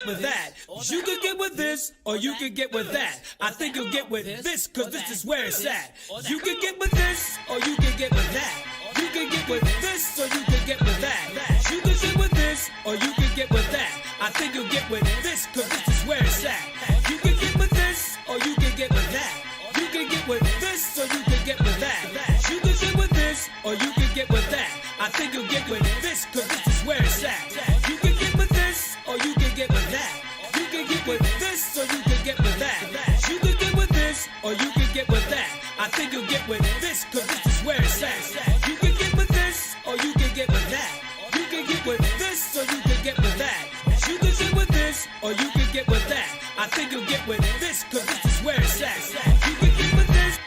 with that. You can get with this, or you can get with that. I think you'll get with this, cause this is where it's at. You can get with this, or you can get with that. You can get with this, or you can get with that. You can get with this, or you can get with that. I think you'll get with this, cause this is where it's at. You can get with this, or you can get with that. You can get with this, or you can get with that. You can get with this, or you can get with that. I think you'll get with this, cause this is where it's at. You can get with this, or you can get with that. You can get with this, or you can get with that. You can get with this, or you can get with that. I think you'll get with this, cause this is where it's at. You can get with this, or you can get with that. You can get with this, or you can get with that. You can get with this, or you can get with that. I think you'll get with this, cause this is where it's at. You can get with this.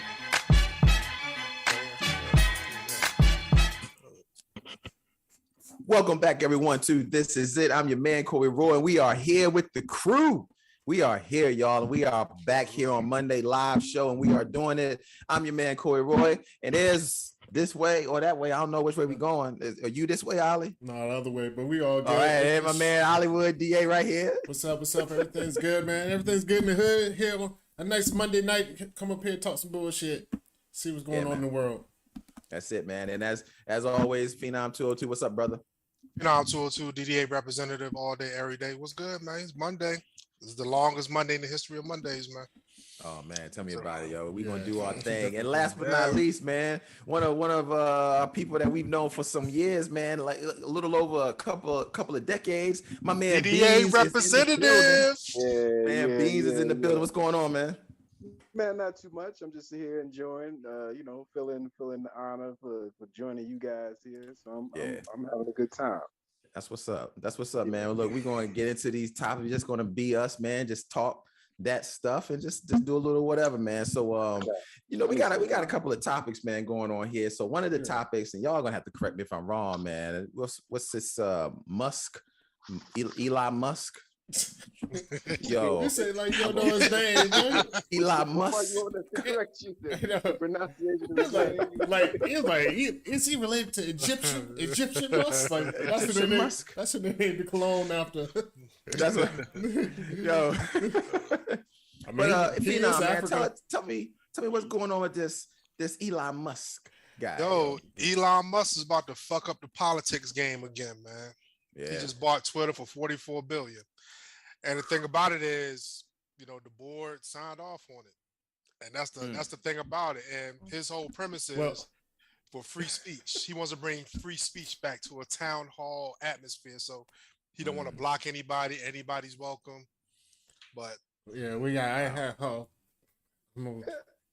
Welcome back, everyone, to This Is It. I'm your man, Corey Roy, and we are here with the crew. We are here, y'all, and we are back here on Monday live show, and we are doing it. I'm your man, Corey Roy, and there's this way or that way. I don't know which way we going. Are you this way, Ollie? No, the other way, but we all good. All right, hey, my man, Hollywood DA right here. What's up? What's up? Everything's good, man. Everything's good in the hood here. A nice Monday night. Come up here, talk some bullshit, see what's going on in the world. That's it, man. And as always, Phenom 202, what's up, brother? Phenom 202, DDA representative all day, every day. What's good, man? It's Monday. This is the longest Monday in the history of Mondays, man. Oh man, tell me about it, yo. We're gonna do our thing. And last but not least, man, one of people that we've known for some years, man, like a little over a couple of decades. My man DDA Beans representative. Beans is in the building. What's going on, man? Man, not too much. I'm just here enjoying, feeling the honor for joining you guys here. So I'm having a good time. That's what's up. That's what's up, man. Look, we're going to get into these topics. We're just going to be us, man. Just talk that stuff and just do a little whatever, man. So, we got a couple of topics, man, going on here. So one of the topics, and y'all are going to have to correct me if I'm wrong, man. What's this Musk, Elon Musk? Yo, You say like you don't know his name, man. Elon Musk. You want to correct you there. Pronunciation of his name. Is he related to Egyptian Musk? Like that's what they Musk. That's what they named the cologne after. That's what. Yo. I mean, But he is Phenom, man, African. tell me what's going on with this Elon Musk guy. Yo, Elon Musk is about to fuck up the politics game again, man. Yeah. He just bought Twitter for $44 billion. And the thing about it is, the board signed off on it. And that's the thing about it. And his whole premise is for free speech. He wants to bring free speech back to a town hall atmosphere. So he don't want to block anybody. Anybody's welcome. But Yeah,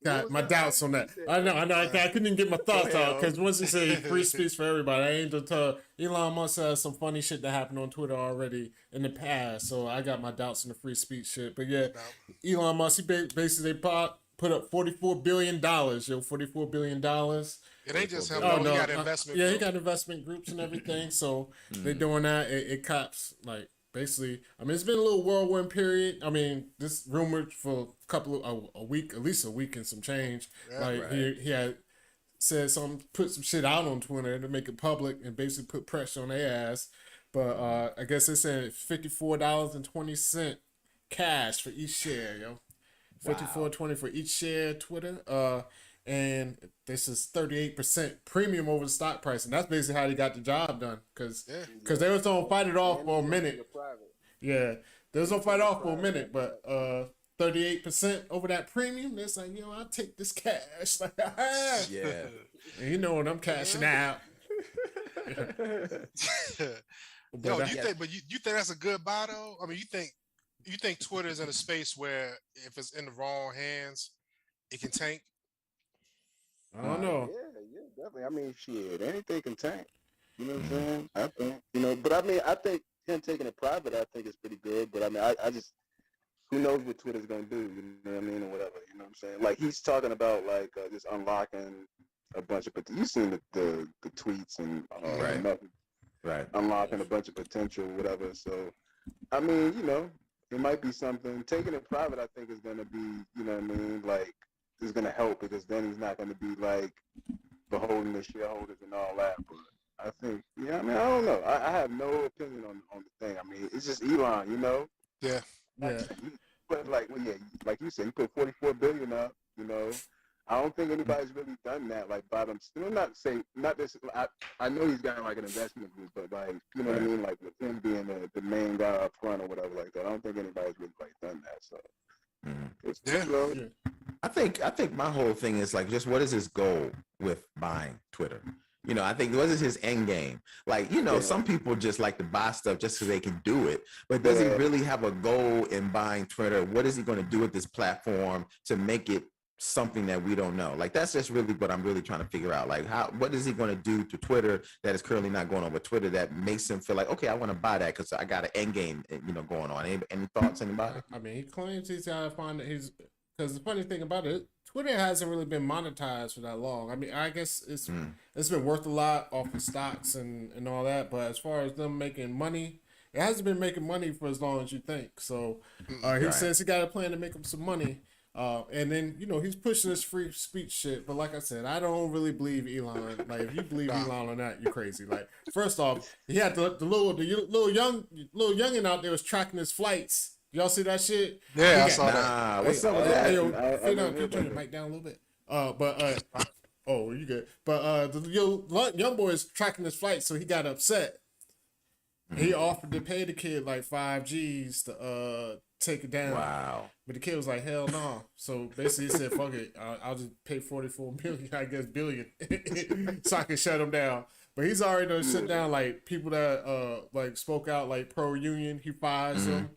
got my doubts on that. I know. I couldn't even get my thoughts out because once you say free speech for everybody, I ain't just tell Elon Musk has some funny shit that happened on Twitter already in the past, so I got my doubts on the free speech shit. But yeah, Elon Musk, he basically put up $44 billion, $44 billion. it ain't just him. Oh, He no, got investment. he got investment groups and everything, so they're doing that. It cops like. Basically, I mean, it's been a little whirlwind period. I mean, this rumored for a week, at least a week and some change. Yeah, he had said put some shit out on Twitter to make it public and basically put pressure on their ass. But I guess they're saying $54.20 cash for each share, yo. $54.20 for each share Twitter. And this is 38% premium over the stock price, and that's basically how they got the job done. Because they was gonna fight it off for a minute. Yeah, they was gonna fight off for a minute, but 38% over that premium. It's like, I'll take this cash. Like, Yeah, and you know what I'm cashing out. Yo, you think that's a good buy though? I mean, you think Twitter is in a space where if it's in the wrong hands, it can tank? I don't know. Yeah, definitely. I mean, shit, anything can tank. You know what I'm saying? I think, but I mean, I think him taking it private, I think is pretty good. But I mean, I just, who knows what Twitter's gonna do? You know what I mean, or whatever. You know what I'm saying? Like he's talking about like just unlocking a bunch of. You've seen the tweets and right. Unlocking a bunch of potential, whatever. So, I mean, it might be something. Taking it private, I think, is gonna be, you know what I mean, like. Is going to help because then he's not going to be like beholden to shareholders and all that. But I think, I don't know. I have no opinion on the thing. I mean, it's just Elon, Yeah. Yeah. But like, well, yeah, like you said, you put 44 billion up. I don't think anybody's really done that. Like by them, not this. I know he's got like an investment group, but like, you know what I mean, like with him being the main guy up front or whatever like that. I don't think anybody's really like done that. So it's Yeah. I think my whole thing is like, just what is his goal with buying Twitter? I think what is his end game? Like, some people just like to buy stuff just so they can do it. But does he really have a goal in buying Twitter? What is he going to do with this platform to make it something that we don't know? Like, that's just really what I'm really trying to figure out. Like, what is he going to do to Twitter that is currently not going on with Twitter that makes him feel like, okay, I want to buy that because I got an end game, going on. Any thoughts, anybody? I mean, he claims he's got to find that he's, because the funny thing about it, Twitter hasn't really been monetized for that long. I mean, I guess it's been worth a lot off of stocks and all that, but as far as them making money, it hasn't been making money for as long as you think. So he says he got a plan to make him some money. And then, he's pushing this free speech shit. But like I said, I don't really believe Elon. Like, if you believe Elon on that, you're crazy. Like, first off, he had the little youngin out there was tracking his flights. Y'all see that shit? Yeah, I saw that. What's up with that? Can you turn your mic down a little bit? Oh, you good? But the young boy is tracking his flight, so he got upset. He offered to pay the kid like 5 G's to take it down. Wow. But the kid was like, hell no. So basically he said, fuck it, I'll just pay 44 million, I guess billion, so I can shut him down. But he's already done shut down like people that like spoke out like pro union. He fires them.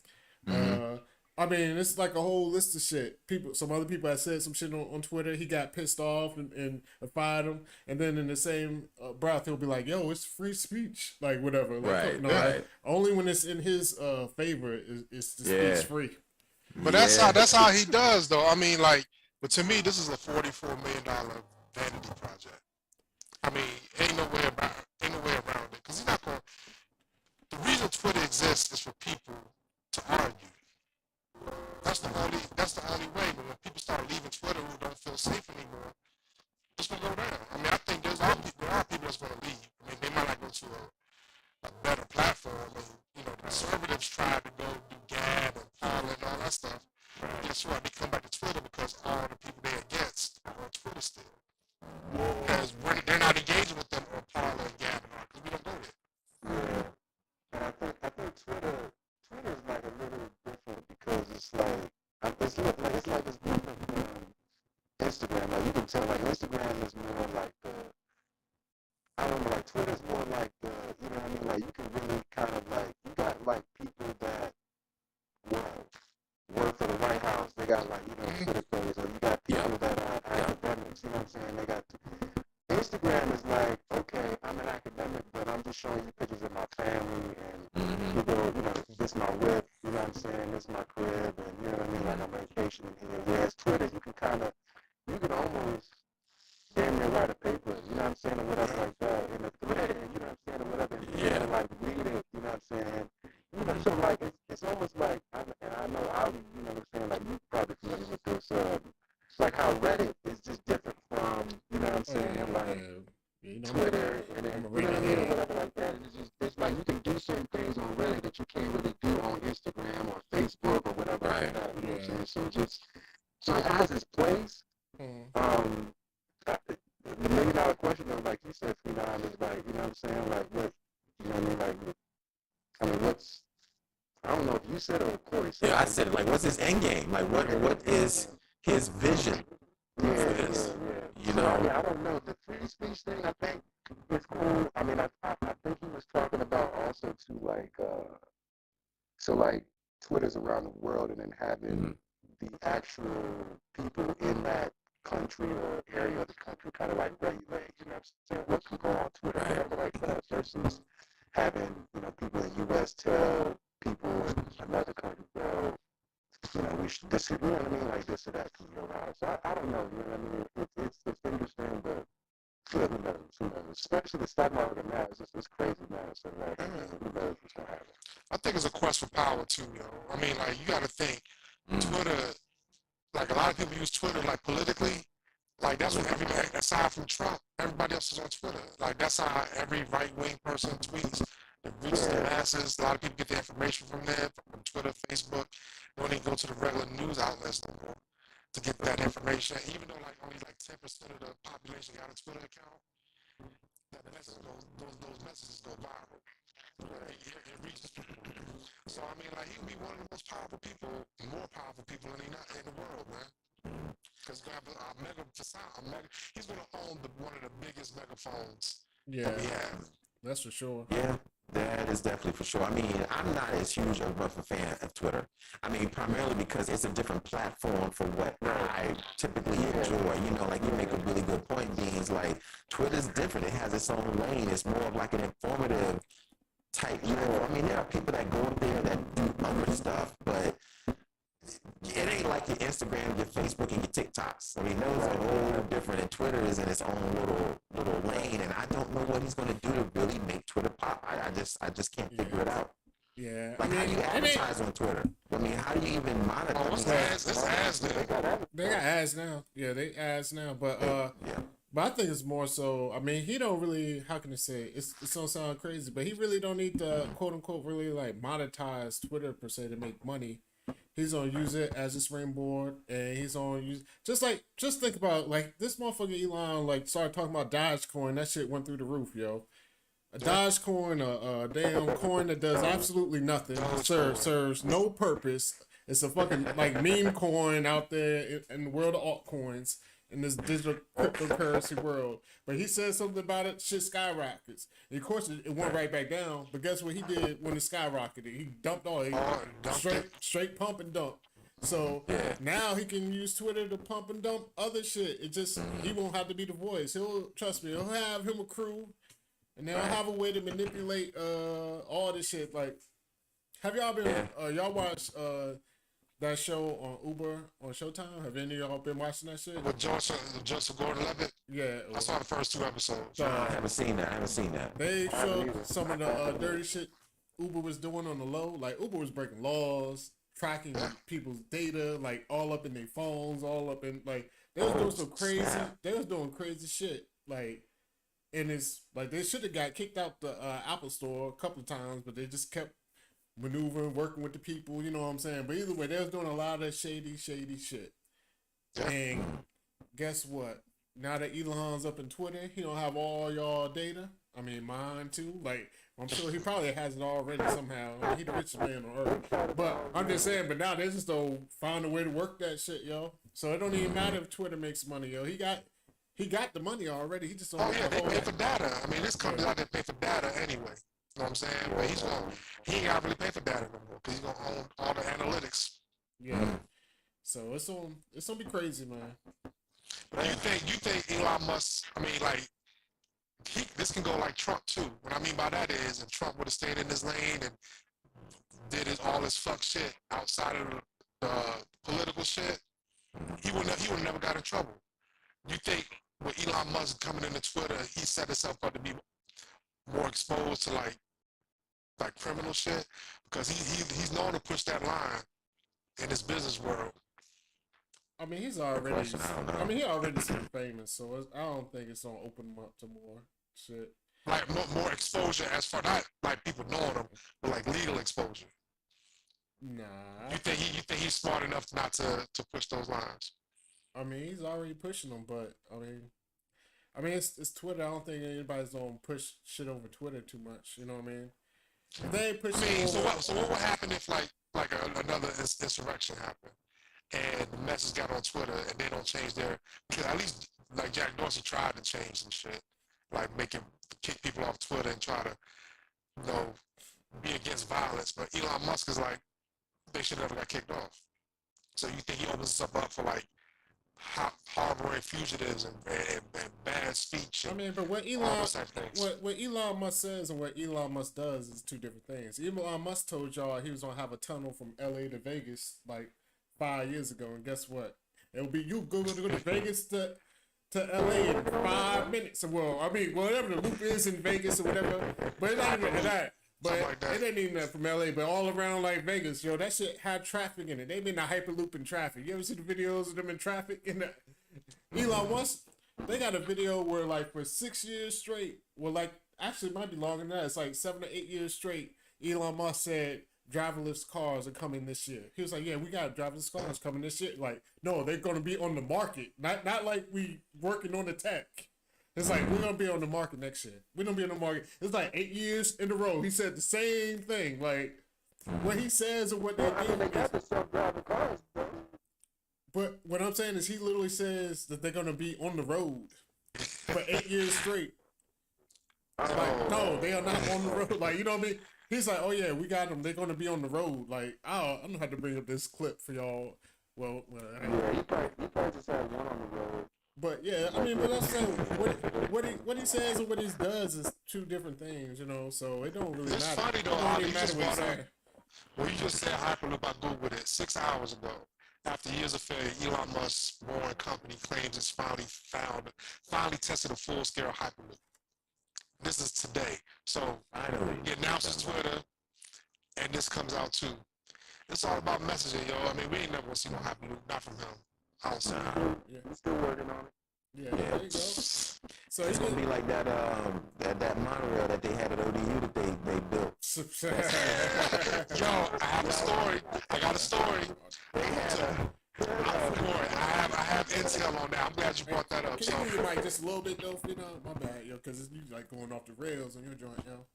I mean, it's like a whole list of shit. Some other people had said some shit on Twitter. He got pissed off and fired him. And then in the same breath, he'll be like, "Yo, it's free speech," like whatever. Like, right. Only when it's in his favor is the speech free. But that's how he does, though. I mean, like, but to me, this is a $44 million vanity project. I mean, ain't no way around it. Because he's not going. The reason Twitter exists is for people to argue. That's the only way. But when people start leaving Twitter who don't feel safe anymore, it's gonna go down. I mean, I think there are people that's gonna leave. I mean, they might not go to a better platform. And the conservatives tried to go do Gab and Parler and all that stuff. But guess what? They come back to Twitter because all the people they're against are on Twitter still. Because they're not engaging with them on Parler and Gab and all because we don't go there. Yeah, and I think Twitter's like a little different because it's like it's different from Instagram. Like you can tell, like Instagram is more like I don't know, like Twitter's more like you know what I mean? Like you can really kind of like, you got like people that work for the White House. They got like, Twitter pages, or you got people that are academics. You know what I'm saying? They got Instagram is like, okay, I'm an academic, but I'm just showing you pictures of my family and this is my whip, you know what I'm saying? This is my crib, and you know what I mean? Like I'm vacationing here. Whereas Twitter, you can almost damn near write a paper, you know what I'm saying, or whatever like that, in a thread, you know what I'm saying, or whatever, and you can like read it, you know what I'm saying? So like it's almost like, and I know Ali, you know what I'm saying, like you probably familiar with this, like how Reddit is just different from, you know what I'm saying, like Twitter and then whatever like that. It's like you can do certain things on Reddit that you can't really do on Instagram or Facebook or whatever like that. You know what I'm saying? So it has its place. The $1 million question though, like you said, Phenom, is like, you know what I'm saying, like what, you know what I mean, like, I mean, what's, I don't know if you said it or Corey said it. Yeah, I said, like, what's his end game? Like, what is his vision for this? You know, I mean, I don't know. The free speech thing, I think, is cool. I mean, I think he was talking about also too, like, so like Twitter's around the world and then having the actual people in that country or area of the country kind of like regulate, you know what I'm saying, what can go on Twitter, whatever like that, versus having, people in the U.S. tell people in another country, well, we should, this, you know what I mean, like this or that can go out. So I don't know, you know what I mean, it's interesting, but who knows, especially the stock market now, it's crazy now, so like, who knows what's going to happen. I think it's a quest for power too, yo. I mean, like, you got to think, Twitter, like a lot of people use Twitter like politically, like that's what aside from Trump, everybody else is on Twitter. Like that's how every right-wing person tweets. It reaches the masses. A lot of people get their information from there, from Twitter, Facebook. They don't even go to the regular news outlets no more to get that information. Even though like only like 10% of the population got a Twitter account, that message those messages go viral. It reaches people. So I mean, like he can be one of the most powerful people, more powerful people in the world, man. Because he's gonna have a mega facade, he's gonna own one of the biggest megaphones that we have. That's for sure. Yeah, that is definitely for sure. I mean, I'm not as huge of a fan of Twitter. I mean, primarily because it's a different platform for what I typically enjoy. You know, like you make a really good point, Beans. Like Twitter's different. It has its own lane. It's more of like an informative type. You know, I mean, there are people that go up there that do other stuff, but it ain't like your Instagram, your Facebook, and your TikToks. I mean, those are all different, and Twitter is in its own little lane. And I don't know what he's going to do to really make Twitter pop. I just can't figure it out. Yeah, like how you advertise on Twitter. I mean, how do you even monitor? What's ads? It's ads there. They got ads now. Yeah, they ads now. But but I think it's more so. I mean, he don't really. How can I say? It's gonna sound crazy, but he really don't need to quote unquote really like monetize Twitter per se to make money. He's gonna use it as a springboard, and he's gonna use just think about like this motherfucker Elon like started talking about Dogecoin. That shit went through the roof, yo. A Dogecoin, a damn coin that does absolutely nothing, serves no purpose. It's a fucking like meme coin out there in the world of altcoins in this digital cryptocurrency world. But he said something about it, shit skyrockets. And of course, it went right back down. But guess what he did when it skyrocketed? He dumped all, straight pump and dump. So now he can use Twitter to pump and dump other shit. It just, he won't have to be the voice. Trust me, he'll have him a crew. And they'll have a way to manipulate all this shit. Like, have y'all been, y'all watched that show on Uber on Showtime? Have any of y'all been watching that shit? With Joseph Gordon-Levitt? Yeah. I saw the first 2 episodes. I haven't seen that. They showed some of the dirty shit Uber was doing on the low. Like, Uber was breaking laws, tracking people's data, like, all up in their phones, all up in, like, they was doing some crazy, they was doing crazy shit. Like, and it's like they should have got kicked out the Apple Store a couple of times, but they just kept maneuvering, working with the people. You know what I'm saying? But either way, they was doing a lot of shady shit. And guess what? Now that Elon's up in Twitter, he don't have all y'all data. I mean, mine too. Like, I'm sure he probably has it already somehow. I mean, he the richest man on earth. But I'm just saying. But now they just don't find a way to work that shit, yo. So it don't even matter if Twitter makes money, yo. He got the money already. He just don't. They pay for data. I mean, this company's out there pay for data anyway. You know what I'm saying? But he ain't got to really pay for data no more because he's gonna own all the analytics. Yeah. So it's gonna be crazy, man. But you think Elon Musk? I mean, like, this can go like Trump too. What I mean by that is, if Trump would have stayed in his lane and did all this fuck shit outside of the political shit, he would never got in trouble. You think with Elon Musk coming into Twitter, he set himself up to be more exposed to like criminal shit because he's known to push that line in his business world. I mean, he's already. He already so famous, so I don't think it's gonna open him up to more shit. Like more exposure as far not like people knowing him, but like legal exposure. Nah. You think he's smart enough not to push those lines? I mean, he's already pushing them, but I mean, it's Twitter. I don't think anybody's gonna push shit over Twitter too much. You know what I mean? If they ain't pushing. I mean, so what would happen if like another insurrection happened and the message got on Twitter and they don't change their? Because at least like Jack Dorsey tried to change some shit, like kick people off Twitter and try to be against violence. But Elon Musk is like they should never got kicked off. So you think he opens himself up for like harboring fugitives and bad speech? I mean, but what Elon Musk says and what Elon Musk does is two different things. Elon Musk told y'all he was gonna have a tunnel from LA to Vegas like 5 years ago, and guess what? It will be you go to Vegas to LA in 5 minutes. Well, I mean, whatever the loop is in Vegas or whatever, but it's not even that. But it ain't even that from LA, but all around like Vegas, yo, that shit had traffic in it. They been a hyperloop in traffic. You ever see the videos of them in traffic? Elon Musk, they got a video where like for 6 years straight, well, like actually, it might be longer than that. It's like 7 to 8 years straight. Elon Musk said driverless cars are coming this year. He was like, yeah, we got driverless cars coming this year. Like, no, they're going to be on the market. Not like we working on the tech. It's like, we're going to be on the market next year. We're going to be on the market. It's like 8 years in a row. He said the same thing. Like, what he says and what they do. They got the self-driving cars, though. But what I'm saying is he literally says that they're going to be on the road for 8 years straight. Like, no, they are not on the road. Like, you know what I mean? He's like, oh yeah, we got them. They're going to be on the road. Like, I'm going to have to bring up this clip for y'all. Well, yeah, he probably just had one on the road. But yeah, I mean, but I'm saying what he says and what he does is two different things, you know. So it don't really It's matter. funny though, It don't how really you matter just what he brought up. said. Well, you just said Hyperloop. I Googled it 6 hours ago. After years of failure, Elon Musk's Boring company claims it's finally tested a full-scale Hyperloop. This is today. So he announces Twitter, and this comes out too. It's all about messaging, yo. I mean, we ain't never gonna see no Hyperloop, not from him. I don't see it. Yeah, He's still working on it. yeah, there you go. So It's gonna be like that monorail that they had at ODU that they built. Yo, I have a story. I got a story. They had I have intel on that. I'm glad you brought that up. Can So you move your mic just a little bit though? You know, my bad, yo, because it's like going off the rails on your joint, yo.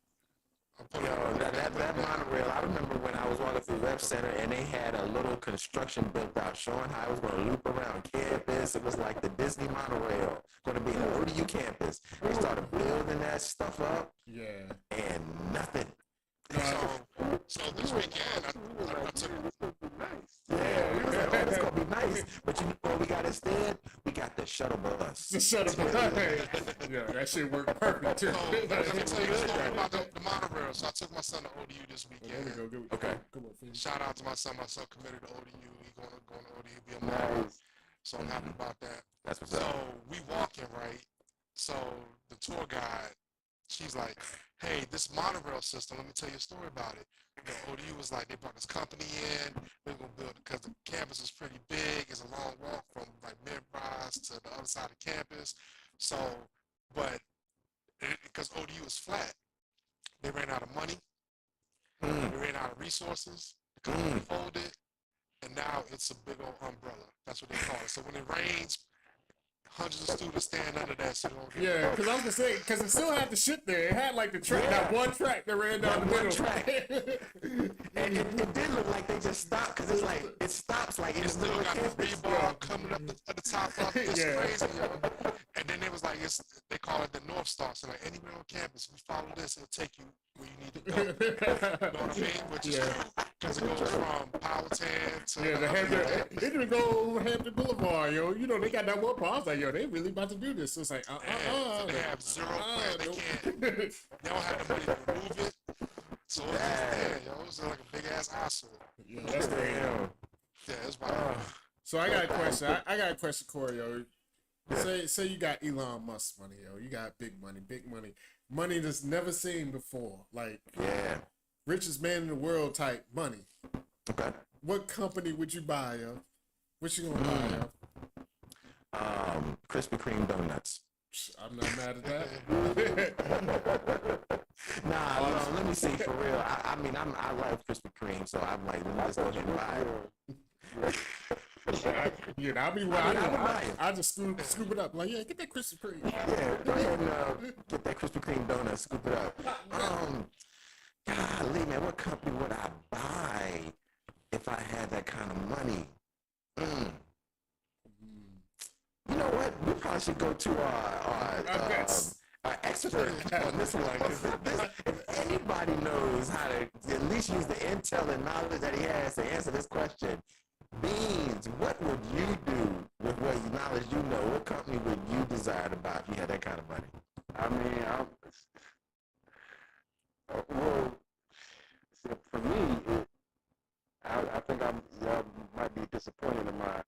that monorail. I remember when I was walking through Rep Center and they had a little construction built out showing how it was going to loop around campus. It was like the Disney monorail going to be in the ODU campus. They started building that stuff up. Yeah. And nothing. So this weekend, I took. Yeah, we was like, oh, it's gonna be nice. But you know what we got instead? We got the shuttle bus. Just shut up. Yeah, that shit worked perfect too. So let me tell you a story about the monorail. So I took my son to ODU this weekend. There we go. Okay. Come on, finish. Shout out to my son. My son committed to ODU. He going to ODU, be a model. So I'm happy about that. That's what's So up. we walking, right? So the tour guide, she's like, hey, this monorail system, let me tell you a story about it. You know, ODU was like, they brought this company in, we're going to build it because the campus is pretty big. It's a long walk from like mid-rise to the other side of campus. So, but because ODU is flat, they ran out of money, they ran out of resources, the company folded, and now it's a big old umbrella. That's what they call it. So when it rains, hundreds of students stand under that so they don't get Yeah, because I was gonna say, because it still had the shit there. It had like the track, that one track that ran down the one middle. track. And it did look like they just stopped because it's like it stops like in the middle still of got the campus. rebar coming up at the top of it. It's Yeah. crazy, yo. And then it was like, they call it the North Star. So like anywhere on campus, if you follow this, it'll take you where you need to go. You know what I mean? Which is because it goes from Powhatan to Yeah, they didn't go over Hampton Boulevard, yo. You know, they got that one part. I was like, yo, they really about to do this. So it's like, So they have zero plan. They can't. They don't have the money to remove it. So it's just there, yo. It's like a big ass eyesore. Yeah, that's crazy. Yeah, it's wild. So I got a question. I got a question, Corey, yo. Say you got Elon Musk money, yo. You got big money. Money that's never seen before. Like, richest man in the world type money. Okay. What company would you buy, yo? What you gonna buy, yo? Krispy Kreme donuts. I'm not mad at that. Nah, let me see for real. I mean, I like Krispy Kreme, so I'm like, let me just go ahead and buy it. Yeah, I'll be I just scoop it up. Like, yeah, get that Krispy Kreme. Yeah, go ahead and get that Krispy Kreme donut, scoop it up. Golly, man, what company would I buy if I had that kind of money? You know what? We probably should go to our expert on this one. If anybody knows how to at least use the intel and knowledge that he has to answer this question, Beans, what would you do with what knowledge you know? What company would you desire to buy if you had that kind of money? I mean, for me, I think y'all might be disappointed in my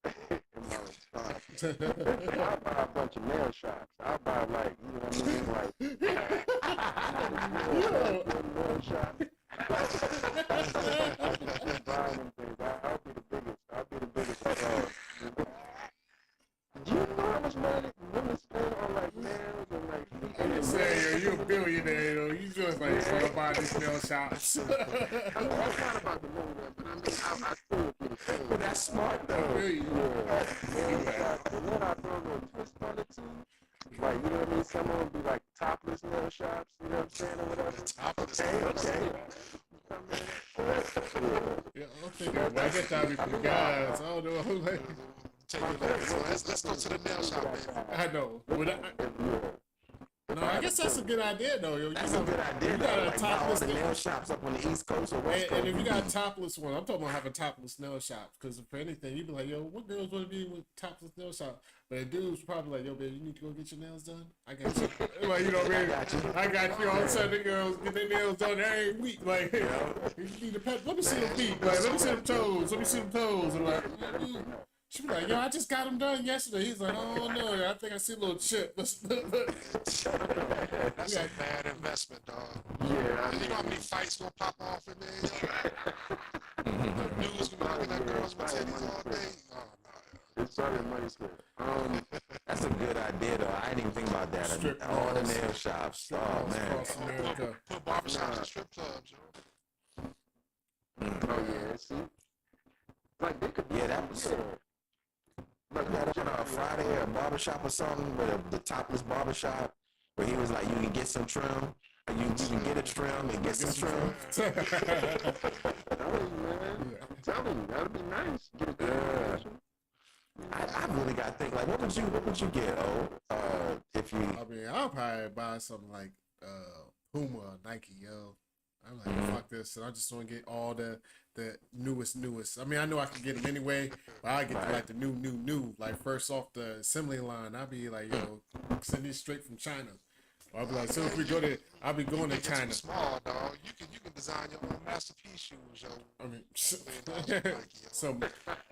response. I'll buy a bunch of nail shops. I'll buy like, you know what I mean, like nail shops. Buying them things. I'll be the biggest. Do you know how much money women spend on like nails and like feet? I'm just saying, yo, you a billionaire, buy these nail shops. I mean, that's not about the money, but I mean, I still would be the same. But that's smart I though. feel you. And then I throw a little twist on it too. Like, you know what I mean? Some of them be like topless nail shops, you know what I'm saying, or whatever. Topless Okay. Yeah, I'm thinking, well, I guess that'd be for the guys. I don't know. Like, Take you let's go to the nail shop, baby. I know. No, I guess that's a good idea though. Yo. That's a good idea. You Though. got a Like, all topless the nail shops up on the East Coast or West Coast. and if you got a topless one, I'm talking about having topless nail shops. Because if anything, you'd be like, yo, what girls want to be with topless nail shop? But a dude's probably like, yo, baby, you need to go get your nails done. I got you. Like, you know what I mean? I got you. All of a sudden, the girls get their nails done every week. Like, you need to pet. Let me see them feet. Like, let me see them toes. Let me see them toes. I'm like, She be like, yo, I just got them done yesterday. He's like, oh no, I think I see a little chip. That's a bad investment, dog. Yeah, You know how many fights gonna pop off in there? Dudes gonna be looking at girls with titties all day. Oh no. it's probably a money spent. That's a good idea though. I didn't even think about that. Strip All the malls. nail shops. Oh man. Across America. Put barbershops and strip clubs, yo. Oh yeah, see? Like they could Yeah, that was. Like that on a Friday at a barbershop or something, with the topless barbershop, where he was like, you can get some trim, you can get a trim and get some trim. telling you, man. I'm telling you, that'd be nice. Get a good impression. I really got to think, like, what would you get, if you... I mean, I'll probably buy something like Puma, Nike, yo. I'm like, fuck this, and I just want to get all the newest. I mean, I know I can get them anyway, but I get like the new. Like first off the assembly line, I'll be like, yo, send these straight from China. Or I'll be like, so if we go to, I'll be going to China. Small, dog. You can design your own masterpiece shoes, yo. I mean, so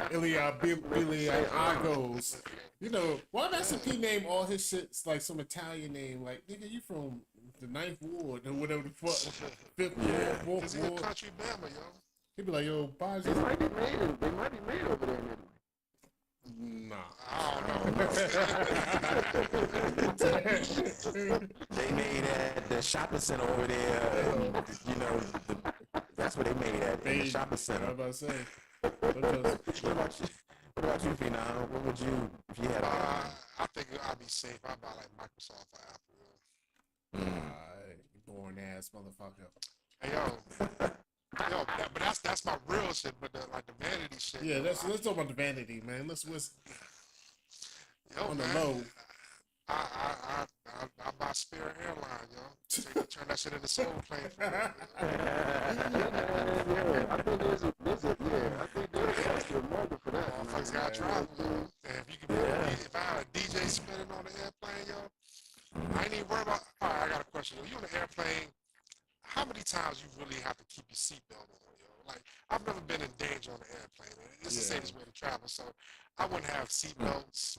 Billy Agos, you know, why Master P name all his shits like some Italian name? Like, nigga, you from the 9th Ward or whatever the fuck, 5th Ward, 4th Cause he a Ward. country Bama, yo. He'd be like, yo, buy They this. might be made over there in Italy. Nah. I don't know. They made at the shopping center over there, you know, that's what they made at, in the shopping I center. was about to say. Because, What about you, Phenom? What would you, if you had a... I think I'd be safe. I'd buy like Microsoft or Apple. born ass motherfucker. Hey, yo, but that's my real shit. But like the vanity shit. Yeah, yo, let's talk about the vanity, man. Let's yo, on man, the low. I buy Spirit Airline, yo. So you can turn that shit into soul plane for me. Yeah, I think there's a market for that. Motherfuckers got travel, yo. And if you can if I had a DJ spinning on the airplane, yo, I ain't even worried about. All right, I got a question. You on the airplane? How many times you really have to keep your seatbelt on, yo? Like, I've never been in danger on the airplane. It's the safest way to travel, so I wouldn't have seatbelts.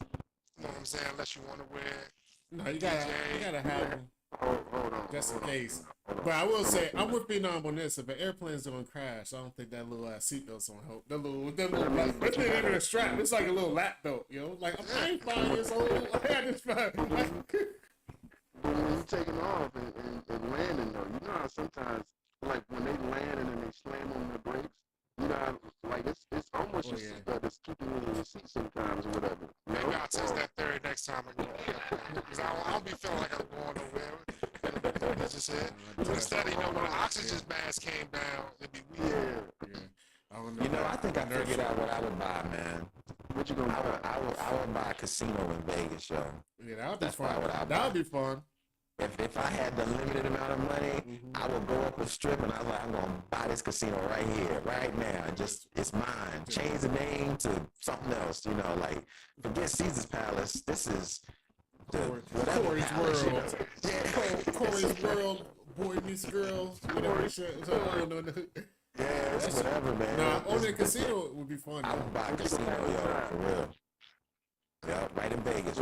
You know what I'm saying? Unless you want to wear. No, you gotta have them Hold on. just in case. But I will say, I'm with Phenom on this. If an airplane's gonna crash, I don't think that little seatbelt's gonna help. That little, it's not even a strap. It's like a little lap belt, yo. Like I ain't 5 years old. I had this. But when you taking off and landing though, you know how sometimes like when they land and then they slam on the brakes, you know how, like it's almost your seatbelt that's keeping you in your seat sometimes or whatever. Maybe I'll test that theory next time I go on the airplane. Because I don't be feeling like I'm going nowhere. That's just it. But instead, you know, when the oxygen mask came down, it'd be weird. Yeah. You know, I think I figured out what I would buy, man. What you gonna buy? I would buy a casino in Vegas, yo. Yeah, that would be That's fun. probably what I'd That buy. would be fun. If I had the limited amount of money, I would go up a strip and I was like, I'm gonna buy this casino right here, right now. And just it's mine. Change the name to something else, you know, like forget Caesar's Palace. This is the whatever Corey's palace, you know. World. Yeah. Corey's World, boy meets girls, whatever shit. Yeah, it's whatever, man. Nah, owning a casino would be fun. I would buy a casino, yo, for real. Yeah, right in Vegas,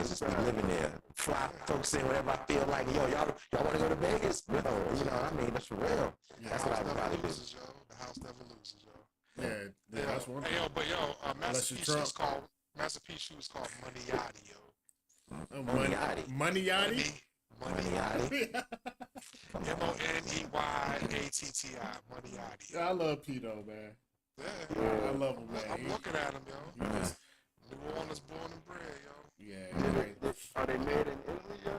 just be living there. Fly folks in whenever I feel like, yo, y'all want to go to Vegas? No, you know, I mean, that's for real. That's what I would probably do. The house never loses, yo. Yeah, that's one Hey, thing. yo, but yo, Master P shoe is called Moneyati, yo. Money Yachty. Money Yachty. Moneyatti, Moneyatti. Yeah, I love P though, man. Yeah, I love him, man. I'm looking at him, yo. He just, New Orleans born and bred, yo. yeah. Are they made in Italy, yo?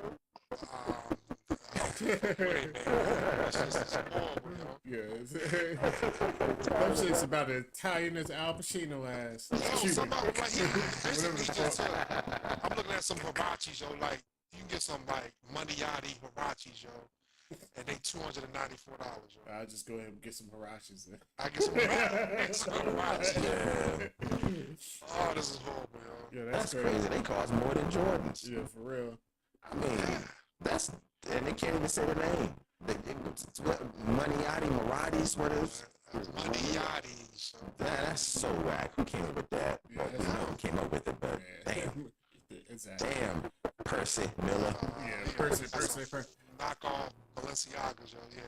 Wait, man. That's just horrible, yo. Yeah, them shit's about as Italian as Al Pacino ass. Yo, Cuban. somebody like Whatever the just, fuck. I'm looking at some hirachis, yo. Like you can get some like Moneyatti hirachis, yo, and they $294, yo. I'll just go ahead and get some hirachis then. I get some hirachis. Oh, this is horrible, yo. Yeah, That's crazy. They cost more than Jordans. Yeah, for real. I mean, that's, and they can't even say the name. Moneyatti, Marathis, what is? Moneyattis. That's so whack. Who came up with that? Yeah, Well, who came up with it, but damn. Exactly. Damn. Percy Miller. Yeah, Percy. Knock off Balenciagas, yo. Yeah.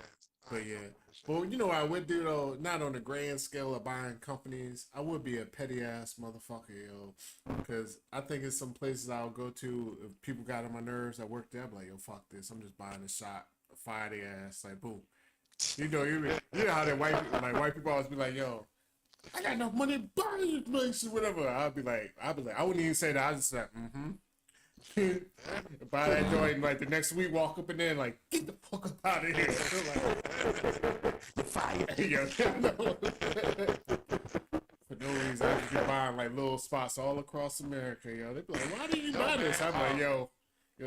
But yeah. Well, you know what I would do though, not on the grand scale of buying companies, I would be a petty ass motherfucker, yo. Because I think it's some places I'll go to, if people got on my nerves at work there, I'm like, yo, fuck this. I'm just buying a shot, fire their ass, like boom. You know how that white people always be like, yo, I got enough money to buy this place or whatever. I'd be like, I wouldn't even say that. I just like, buy that joint, like the next week, walk up in there, like, get the fuck up out of here. You're fired. Yeah, for no reason, I just be buying like little spots all across America, yo. They be like, why did you buy this? I'm like, yo,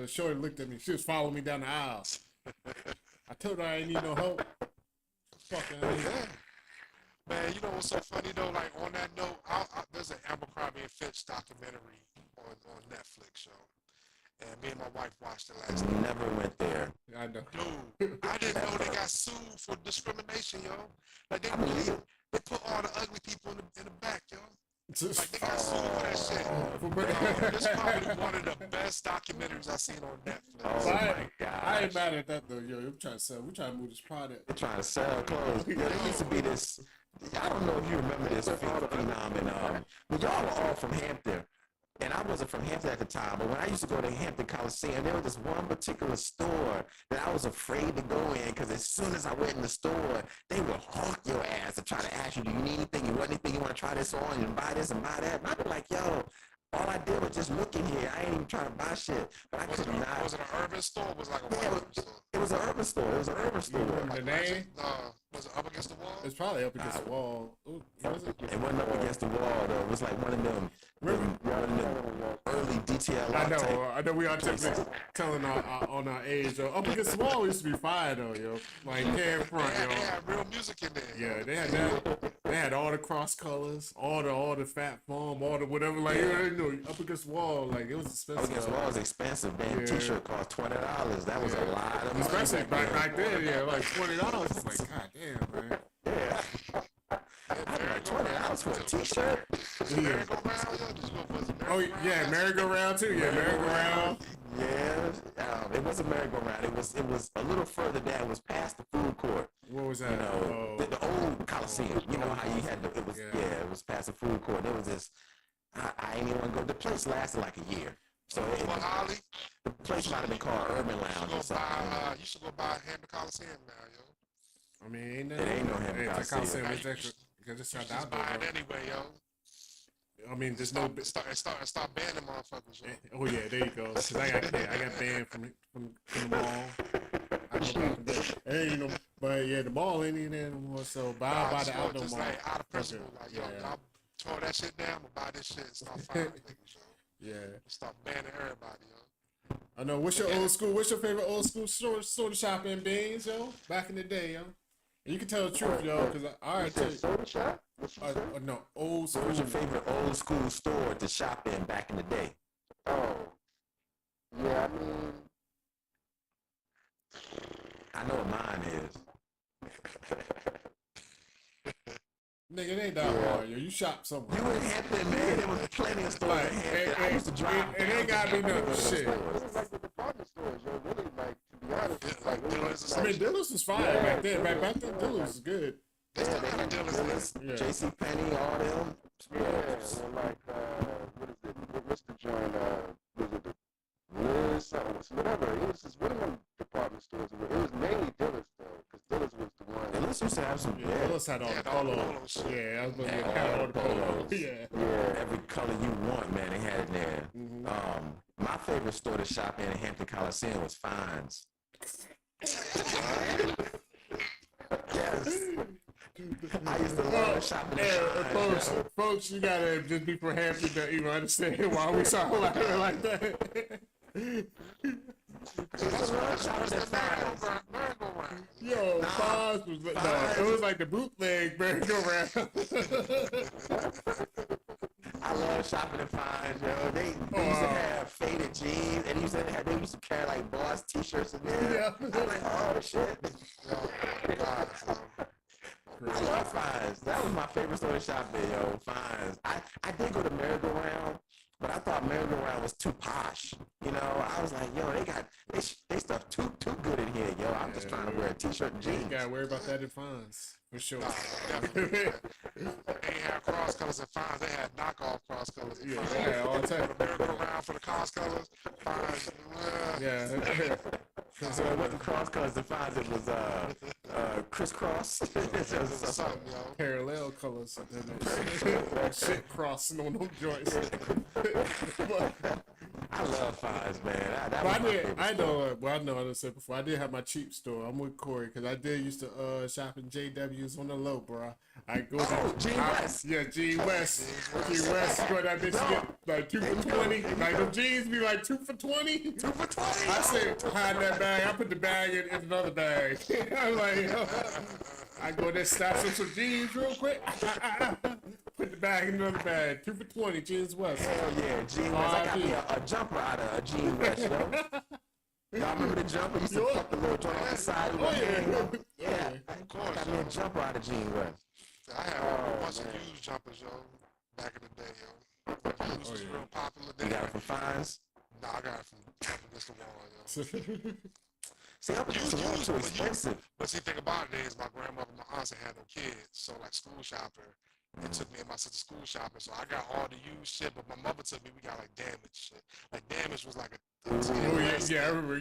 Shorty looked at me. She was following me down the aisle. I told her I ain't need no help. Fucking Man, you know what's so funny though? Like on that note, there's an Abercrombie and Fitch documentary on Netflix, yo. And me and my wife watched it last night. Never went there. I know. Dude, I didn't know they got sued for discrimination, yo. Like they put all the ugly people in the back, yo. Like they got sued for that shit. Yo, this is probably one of the best documentaries I've seen on Netflix. Oh my God. I ain't mad at that though, yo. We're trying to move this product. They're trying to sell clothes. Yeah, there used to be this. I don't know if you remember this phenomenon. But y'all were all from Hampton. And I wasn't from Hampton at the time, but when I used to go to Hampton Coliseum, there was this one particular store that I was afraid to go in because as soon as I went in the store, they would hawk your ass and try to ask you, do you need anything? You want anything? You want to try this on? You buy this and buy that? And I'd be like, yo, all I did was just look in here. I ain't even trying to buy shit. But I could not. Was it an urban store? Or was it like a urban store? It was an urban store. It was an urban store. The name? Was it up against the wall? It's probably up against the wall. Ooh, was it? It wasn't up against the wall though. It was like one of them early DTL. I know we are telling on our age. Up against the wall used to be fire though, yo. Like can front, yo. They had real music in there. Yeah, they had that. They had all the cross colors, all the fat foam, all the whatever. Like you know, up against the wall, like it was expensive. Up against the wall was expensive. Damn, T-shirt cost $20. That was a lot of money. Especially back then, yeah, like $20. It's like, god damn, man. Yeah. Like $20 for a T-shirt. Yeah. Oh yeah, merry-go-round too. Yeah, merry-go-round. Yeah, it was a merry-go-round. It was a little further down. It was past the food court. What was that? You know, the old Coliseum. You know how you had it was past the food court. There was this. I ain't even want to go. The place lasted like a year. So the place might have been called Urban Lounge or something. You should go buy Hampton Coliseum now, yo. I mean, it ain't no Hampton Coliseum. Because it's not just buy it anyway, yo. I mean, there's start banning motherfuckers, yo. Oh yeah, there you go. Cause I got banned from the mall. Hey, but yeah, the mall ain't even there anymore. So buy the outdoor mall. Like out of principle, like yo, I'll tore that shit down. I'm gonna buy this shit and start firing niggas, yo. Yeah. Start banning everybody, yo. I know. What's your favorite old school soda shop in Beans, yo? Back in the day, yo. And you can tell the truth, yo, because I already tell you. Soda shop? No, old school. What was your favorite old school store to shop in back in the day? Oh, yeah, I mean, I know what mine is. Nigga, it ain't that hard, yo. You shop somewhere. You in Hampton, man. There was plenty of stores in Hampton. I used to drive. It ain't gotta be nothing shit. it was like the department stores, yo. Really, like, to be honest, it's like, Dillard's. I mean, Dillard's was fire back then. Back then, Dillard's was good. They still got Dillard's. Yeah. J.C. Penney, all them. yeah, or like, what is it? What's the joint? Was it the Liz? Whatever. It was just one of them department stores. It was mainly Dillard's. Willis used to have some. Yeah, Willis had all the polo. Yeah, I was looking at kind of all the polo. Yeah, every color you want, man, they had it there. My favorite store to shop in Hampton Coliseum was Fines. Yes. I used to love shopping at Fines. Folks, you gotta just be from Hampton to even understand why we sound like that. Yo, Fines was it was like the bootleg merry-go-round. I love shopping at Fines, yo. They used to have faded jeans, and they used to carry like Boss t-shirts in there. Yeah. I'm like, oh shit. I love Fines. That was my favorite store to shop in, yo. Fines. I did go to merry-go-round, but I thought merry-go-round was too posh. You know, I was like, yo, they stuff too good in here, yo. I'm just trying to wear a t-shirt and jeans. You gotta worry about that in Fines, for sure. Definitely. They ain't have cross colors at Fines. They had knockoff cross colors. Yeah, they had all the time. The merry-go-round for the cross colors. Fines. Yeah. So it wasn't cross colors to Fines. It was crisscross. Something, yo. Parallel colors. Shit crossing on those joints. I love Fines, man. I know I said before, I did have my cheap store. I'm with Corey because I did used to shop in JW's on the low, bro. I go to G West. Yeah, G West. G West, go that bitch get like 2 for 20. Like them jeans be like 2 for 20. 2 for 20. I said hide that bag. I put the bag in another bag. I'm like, I go there, stash some jeans real quick. Put the bag in another bag. 2 for 20, Jeans West. Hell yeah, Gene West. I got me a jumper out of Gene West, yo. Y'all remember the jumper? You used to put the little joint on the side. Yeah. I got me a jumper out of Gene West. I had a bunch of used jumpers, yo, back in the day, yo. Used was real popular. You got it from Fines? Nah, I got it from Against the Wall, yo. See, Up Against the Wall too expensive. But see, the thing about it is my grandmother and my aunts had no kids, so like school shopper. They took me and my sister school shopping, so I got all the used shit. But my mother took me, we got like damaged shit. Like damaged was like a 10. I remember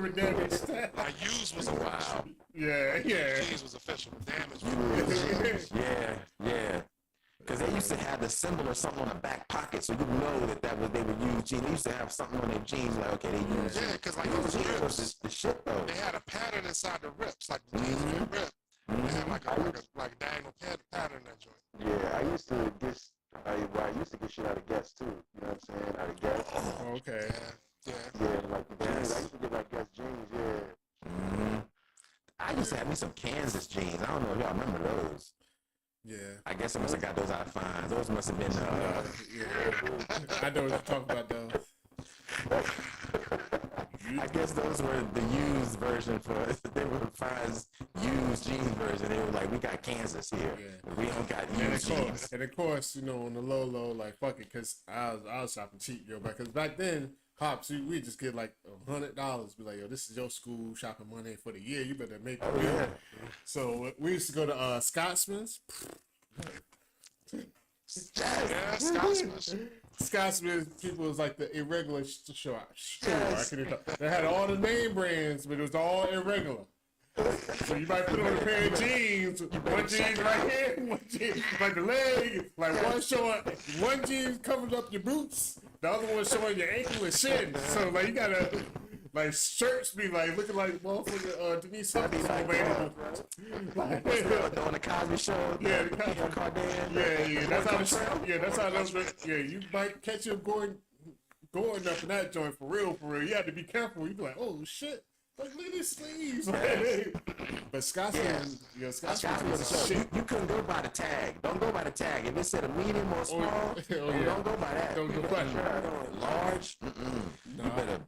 damage. Like used was official. Yeah. Jeans was official. Damaged was Yeah. Because they used to have the symbol or something on the back pocket, so you know that they would use jeans. They used to have something on their jeans, like okay, they use. Yeah, because like those those jeans rips, was the shit though. they had a pattern inside the rips, like the jeans would rip. They had like a diagonal pattern in that joint. Yeah, I used to get shit out of Guess too. You know what I'm saying? Out of Guess. Oh, okay. Yeah, like the jeans. I used to get like Guess jeans. Yeah. I used to have me some Kansas jeans. I don't know if y'all remember those. Yeah. I guess I must have got those out of Fines. Those must have been. Yeah. I know what you're talking about though. I guess those were the used version they were Fines used jeans version. They were like, we got Kansas here. Yeah. We don't got used jeans. And of course, you know, on the low, like fuck it, cause I was shopping cheap, yo. Because back then, Hops, we just get like $100. Be like, yo, this is your school shopping money for the year. You better make it. Yeah. So we used to go to Scotsman's. Yeah, Scotsman's. Scotsman's people was like the irregular store. They had all the name brands, but it was all irregular. So you might put on a pair of jeans, one jeans right here, one jeans like the leg, like one showing, one jeans covers up your boots, the other one showing your ankle and shin. So like you gotta, like shirts be like looking like motherfucker Denise Hudson On the Cosby Show. Yeah, Kardashian. That's how those. Yeah, you might catch him going up in that joint for real. You have to be careful. You be like, oh shit. Like, look at these sleeves. But Scotsman, Scotsman was a shit. You couldn't go by the tag. Don't go by the tag. If it said a medium or small, don't go by that. Don't go by that. Large, you better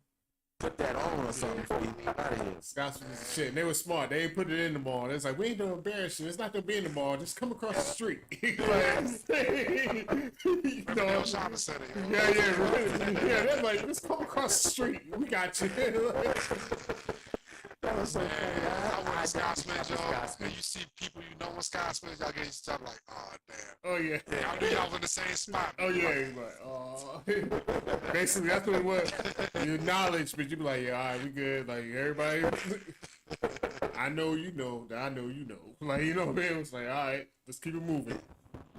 put that on or something before you get out of here. Scotsman was a shit. And they were smart. They ain't put it in the mall. It's like, we ain't gonna embarrass you. It's not gonna be in the mall. Just come across the street. Shopping center. Yeah, they're like, just come across the street. We got you. That was so funny. I went to Scotsman's, y'all, and you see people you know in Scotsman's, y'all get stuff like, oh, damn. Oh, yeah. I knew y'all was in the same spot. Oh, yeah. You're like, oh. Basically, that's what it was. Your knowledge, but you be like, yeah, all right, we good. Like, everybody. I know you know that I know you know. Like, you know what I mean? It was like, all right, let's keep it moving.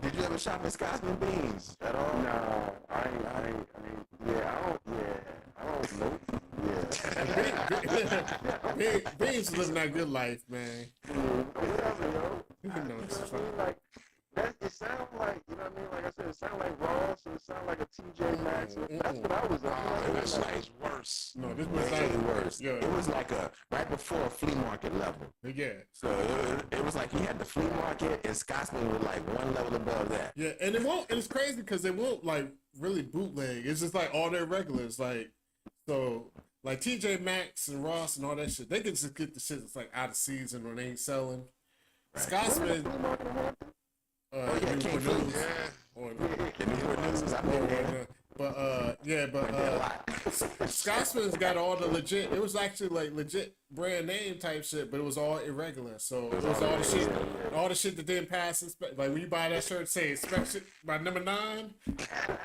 Did you ever shop at Scotsman Beans at all? No, I don't know. Yeah. Beans living that good life, man. Whatever, yo. You know, it's I fine. mean, like, it sounds like, you know what I mean? Like I said, it sounds like Ross, or it sounds like a TJ Maxx. That's what I was on. It was That's like worse. No, this was way like worse. Yeah. It was like a right before a flea market level. Yeah. So it was like you had the flea market, and Scotsman was like one level above that. Yeah, and it won't. And it's crazy because they won't like really bootleg. It's just like all their regulars, like so, like TJ Maxx and Ross and all that shit. They can just get the shit that's like out of season or they ain't selling. Scotsman. Yeah, King Fleet. Scotsman's got all the legit. It was actually like legit brand name type shit, but it was all irregular. So it was all the shit that didn't pass. Like when you buy that shirt, say inspection by number 9.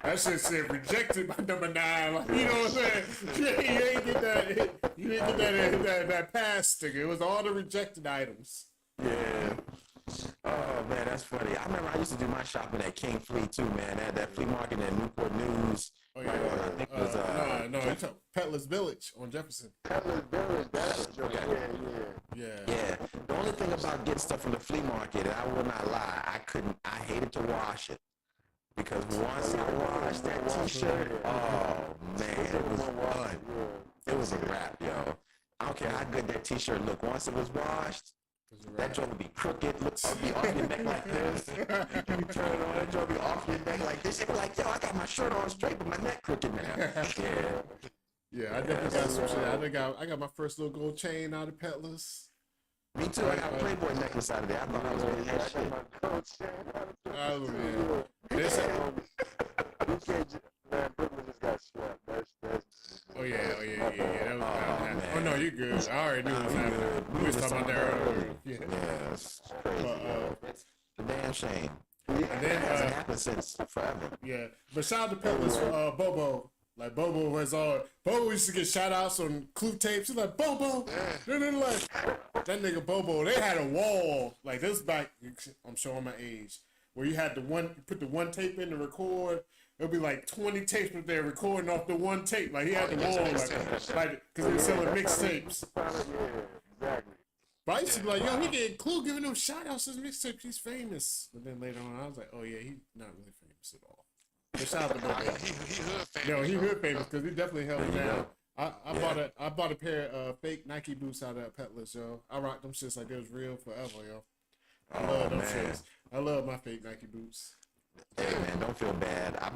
That shit said rejected by number 9. Like, you know what I'm saying? You ain't get that. You didn't get that pass sticker. It was all the rejected items. Yeah. Oh man, that's funny. I remember I used to do my shopping at King Fleet too, man. That flea market in Newport News. Oh yeah, I think it was no, it's Peddler's Village on Jefferson. Peddler's Village, that's okay. Yeah. The only thing about getting stuff from the flea market, and I will not lie, I hated to wash it. Because once I washed that t-shirt, oh man, it was fun. It was a wrap, yo. I don't care how good that t-shirt looked. Once it was washed, that joint would be crooked, look, be off your neck like this. You be turning on, that joint be off your neck like this. You be like, yo, I got my shirt on straight, but my neck crooked now. Yeah. Yeah, I definitely got some shit. I got my first little gold chain out of Peddler's. Me too. I got a Playboy necklace out of there. I thought I was wearing that shit. Oh man. Man, Brooklyn just got swept. That's Oh yeah. That was oh no, you good. I already knew what was happening. We was talking about that earlier. Yeah. Yeah, it's crazy. It's a damn shame. And then It hasn't happened since forever. yeah. But shout out to Peddler's for Bobo. Like Bobo was Bobo used to get shout outs on clue tapes. He's like Bobo. Then they're like that nigga Bobo. They had a wall. Like this back I'm showing my age. Where you had you put the one tape in to record. It'll be like 20 tapes that they're recording off the one tape. Like he had the wall, like because they were selling mixtapes. exactly. But I used to be like, yo, he getting Clue giving him shout outs as mixtapes. He's famous. But then later on, I was like, oh yeah, he's not really famous at all. But shout out to Bobo. He hood famous. No, he hood famous because he definitely held it down. I bought a pair of fake Nike boots out of Peddler's, yo. I rocked them shits like they was real forever, yo. I love them shits. I love my fake Nike boots. Hey man, don't feel bad. I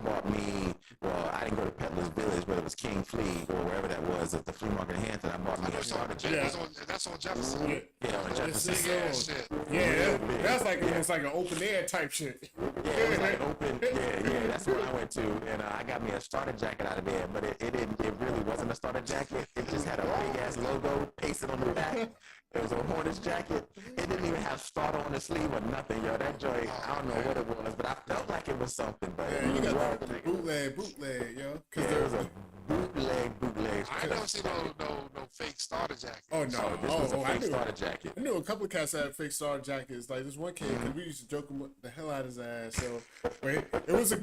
didn't go to Peddler's Village, but it was King Flea or wherever that was at the flea market in Hampton. I bought me a starter jacket. That's on Jefferson. Yeah, on Jefferson. Big ass shit. Yeah, that's like almost like an open air type shit. Yeah, it was like open. Yeah, that's where I went to, and I got me a starter jacket out of there. But it really wasn't a starter jacket. It just had a big ass logo pasted on the back. It was a Hornets jacket. It didn't even have starter on the sleeve or nothing, yo. That joint, I don't know what it was, but I felt like it was something. But yeah, you got the bootleg, yo. Cause there was a bootleg. I never seen no fake starter jacket. Oh no, this was a fake starter jacket. I knew a couple of cats that had fake starter jackets. Like this one kid, cause we used to joke him the hell out of his ass. So, but it was a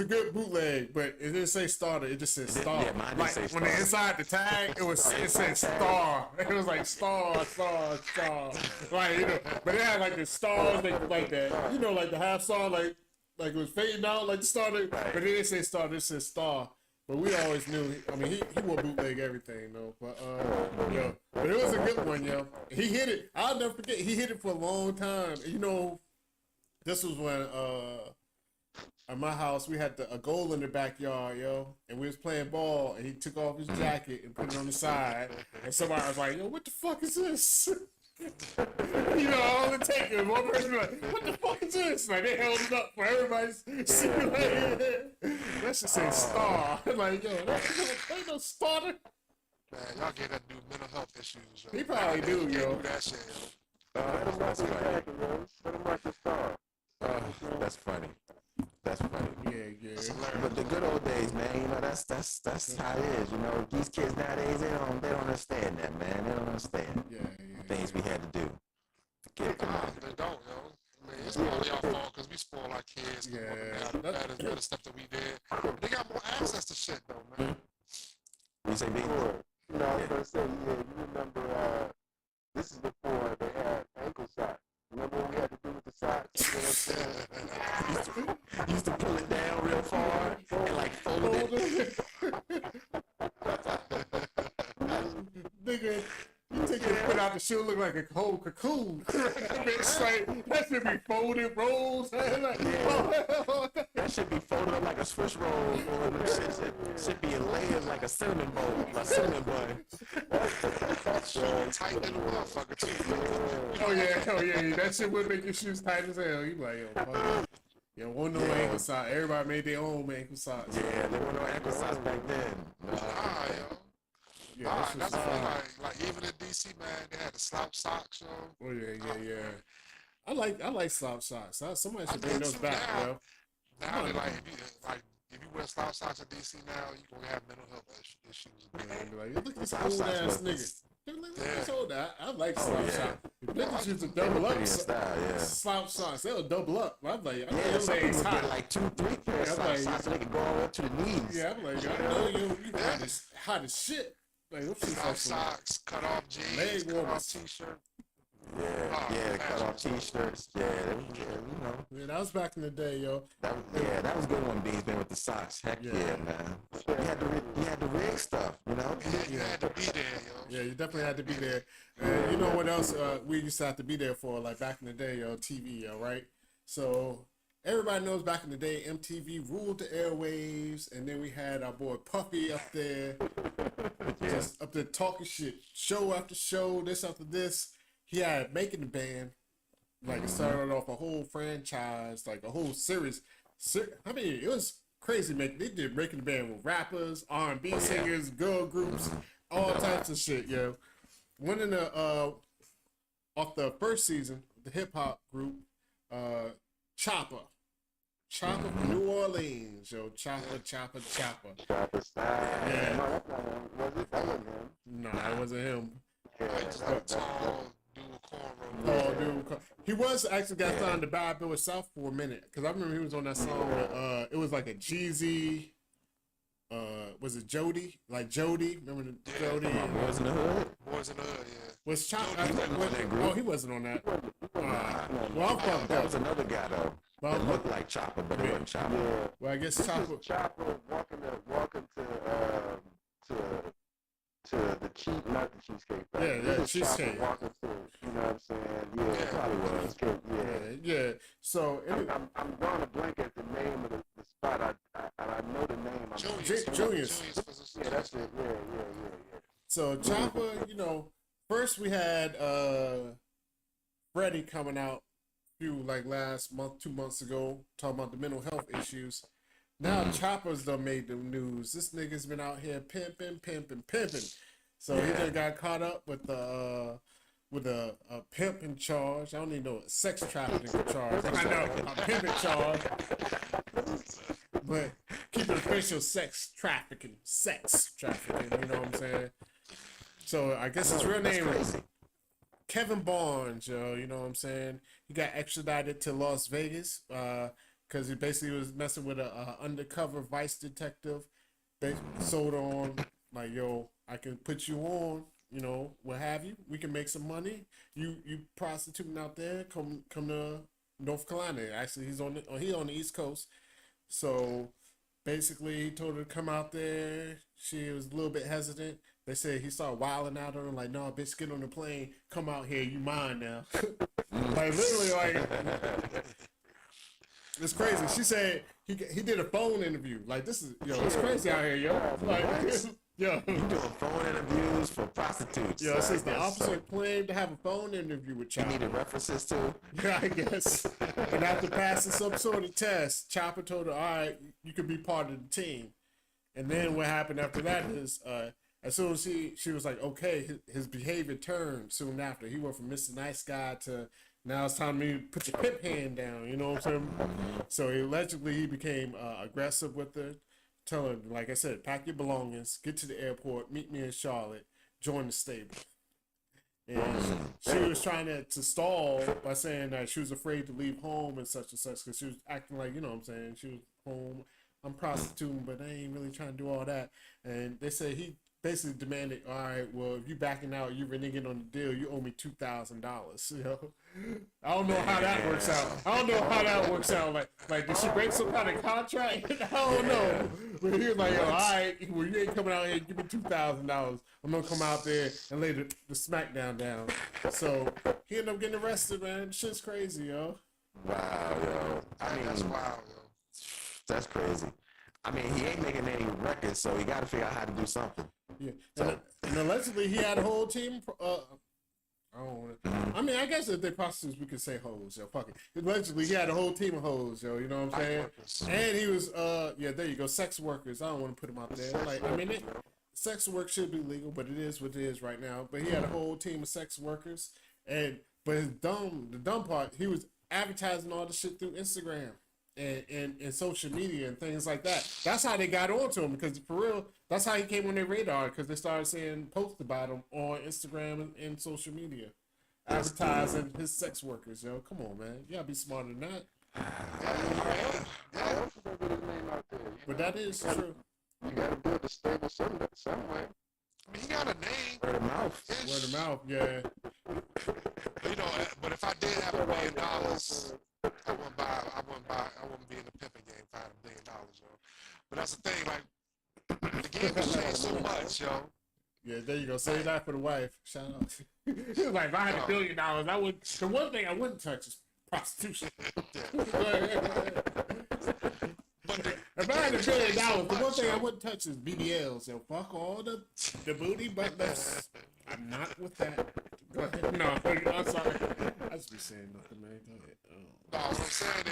good bootleg, but it didn't say starter. It just said star. Yeah, mine like say when star. they inside the tag, it said star. It was like star. Like but it had like the stars, like that. You know, like the half star, like it was fading out, like the starter. But it didn't say starter. It said star. But we always knew. I mean, he wore bootleg everything though. But but it was a good one, yo. He hit it. I'll never forget. He hit it for a long time. You know, this was when at my house we had a goal in the backyard, yo, and we was playing ball, and he took off his jacket and put it on the side, and somebody was like, "Yo, what the fuck is this?" You know, all it takes is one person like, "What the fuck is this?" Like they held it up for everybody to see. Like, that should say star. Like, yo, that ain't no starter. Man, y'all get that dude mental health issues. Yo. He probably do, yo. That shit. That's funny. That's funny. That's funny. Yeah. But the good old days, man. You know, that's how it is. You know, these kids nowadays, they don't understand that, man. They don't understand. Yeah. things we had to do. Nah, they don't, yo. I mean, it's probably our fault because we spoil our kids. Better stuff that we did. They got more access to shit, though, man. You say big? You know, I was gonna say, yeah, you remember, this is before they had ankle socks. Remember what we had to do with the socks? You know what I'm saying? Used to pull it down real far and like fold it. Nigga, you take your foot out the shoe, look like a whole cocoon. It's like, that should be folded rolls. That should be folded up like a Swiss roll, or should be in layers like a cinnamon bowl, a cinnamon bun. Tight in the motherfucker, too. Oh yeah, that shit would make your shoes tight as hell. You like, yo, fuck. You don't want no ankle socks. Everybody made their own ankle socks. Yeah, there were no ankle socks back then. Nah, yo. Yeah, that's like even in DC, man, they had the slouch socks, yo. Oh yeah. I like slouch socks. Somebody should bring those back, yo. Now they like if you wear slouch socks in DC now, you gonna have mental health issues. Yeah, be like, look at this old ass nigga. Look at this old ass. I like slouch socks. Niggas used to double up slouch socks. They'll double up. I'm like, I know some legs people hot. get like 2-3 pairs of slouch socks so they can go all the way up to the knees. Yeah, I'm like, I know you hot as shit. Like, slouch socks, cut off jeans, cut off t-shirt. Yeah, cut off t-shirts. Yeah, you know. Yeah, that was back in the day, yo. That was a good one, Beans, man, with the socks. Heck yeah, man. You had the rig stuff, you know? You had to be there, yo. Yeah, you definitely had to be there. And you know what else we used to have to be there for, like back in the day, yo, TV, yo, right? So everybody knows back in the day, MTV ruled the airwaves, and then we had our boy Puffy up there, just up there talking shit, show after show, this after this. He had Making the Band, like it started off a whole franchise, like a whole series. I mean, it was crazy. They did Making the Band with rappers, R&B singers, girl groups, all types of shit, yo. One in the off the first season, the hip hop group, Choppa from New Orleans, yo. Choppa. Chopper style. Yeah. No, that wasn't him. No, it wasn't him. He was actually got signed to Bad Bill South for a minute, because I remember he was on that song. It was like a Jeezy. Was it Jody? Like Jody? Remember the Jody? Boys in the Hood? Boys in the Hood, yeah. Was Choppa? He wasn't on that. Well, I'm fucked That up. was another guy though. Well, It looked like Chopper, but it wasn't Chopper. Yeah. Well, I guess Choppa. Chopper walking to the not the cheesecake factory. Yeah, cheesecake. Walking to, you know what I'm saying? Yeah, probably was. Yeah. So I'm drawing a blank at the name of the spot. I know the name. Junius. Yeah, that's it. Yeah. So Choppa, you know, first we had Freddie coming out last month, 2 months ago, talking about the mental health issues. Now Choppa's done made the news. This nigga's been out here pimping. So he just got caught up with a pimp in charge. I don't even know a sex trafficking charge. I know a pimp in charge, but keep it official, sex trafficking. You know what I'm saying? So I guess his real name is Kevin Barnes, yo. You know what I'm saying? He got extradited to Las Vegas. Because he basically was messing with a undercover vice detective. They sold on, like, yo, I can put you on, you know, what have you. We can make some money. You prostituting out there, come to North Carolina. Actually, he's on the East Coast. So basically, he told her to come out there. She was a little bit hesitant. They said he started wilding out on her, like, no, bitch, get on the plane. Come out here. You mine now. Like, literally, like... It's crazy. She said he did a phone interview. Like, this is, yo, it's crazy out here, yo. Like, yo. You doing phone interviews for prostitutes. Yo, this is the officer claimed to have a phone interview with Choppa. You needed references too? Yeah, I guess. And after passing some sort of test, Choppa told her, all right, you could be part of the team. And then what happened after that is, as soon as she was like, okay, his behavior turned soon after. He went from Mr. Nice Guy to... Now it's time to put your pimp hand down, you know what I'm saying? So allegedly he became aggressive with her, telling her, like I said, pack your belongings, get to the airport, meet me in Charlotte, join the stable. And she was trying to stall by saying that she was afraid to leave home and such, because she was acting like, you know what I'm saying, she was home, I'm prostituting, but I ain't really trying to do all that. And they said he basically demanded, all right, well, if you backing out, you reneging on the deal, you owe me $2,000. You know, I don't know how that works out. I don't know how that works out. Like did she break some kind of contract? I don't know. But he was like, all right, well, you ain't coming out here, give me $2,000. I'm gonna come out there and lay the smackdown down. So he ended up getting arrested, man. Shit's crazy, yo. Wow, yo. I mean, That's wild, yo. that's crazy. I mean, he ain't making any records, so he got to figure out how to do something. Yeah, So, and allegedly he had a whole team. I mean, I guess if they prostitutes, we could say hoes, yo. Fuck it. Allegedly, he had a whole team of hoes, yo. You know what I'm saying? And he was, yeah, there you go, sex workers. I don't want to put him out there. Like, I mean, sex work should be legal, but it is what it is right now. But he had a whole team of sex workers, but the dumb part, he was advertising all the shit through Instagram and social media and things like that. That's how they got onto him, because for real, that's how he came on their radar, because they started seeing posts about him on Instagram and social media, advertising his sex workers. Yo, come on, man, you gotta be smarter than that. But that is true. You gotta build a stable some way. I mean, he got a name. word of mouth. Word of mouth, yeah. You know, but if I did have $1 million, I wouldn't be in the pimping game if I had $1 million, yo. But that's the thing, like, the game has changed so much, yo. Yeah, there you go. Say that for the wife. Shout out. He was like, if I had $1 billion, I would. The one thing I wouldn't touch is prostitution. If I had $1 billion, the one thing I wouldn't touch is BBLs. So fuck all the booty, but I'm not with that. Go ahead. No, I'm sorry. I just be saying nothing, man. Go ahead. No, what I'm saying